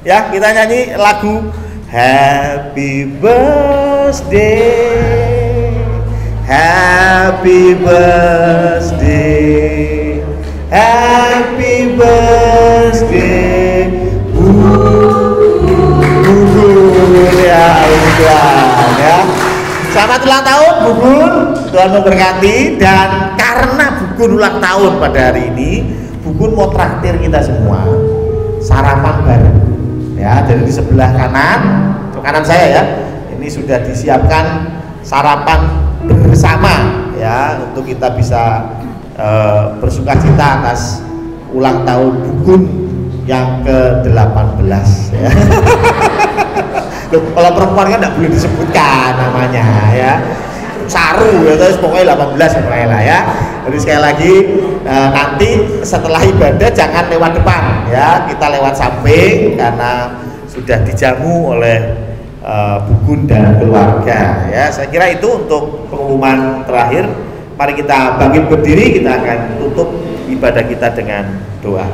Ya kita nyanyi lagu Happy Birthday, Happy Birthday, Happy Birthday, Bubun ya Tuhan ya. Selamat ulang tahun Bubun, Tuhan memberkati. Dan karena Bubun ulang tahun pada hari ini, Bubun mau traktir kita semua sarapan bareng ya. Jadi di sebelah kanan saya ya, ini sudah disiapkan sarapan bersama ya, untuk kita bisa bersukacita atas ulang tahun Bubun yang ke-18 ya. Loh, kalau perempuan kan tidak boleh disebutkan namanya ya, Saru ya, terus pokoknya 18 pokoknya lah ya. Jadi sekali lagi nanti setelah ibadah jangan lewat depan ya, kita lewat samping karena sudah dijamu oleh Bubun dan keluarga ya. Saya kira itu untuk pengumuman terakhir. Mari kita bangkit berdiri, kita akan tutup ibadah kita dengan doa.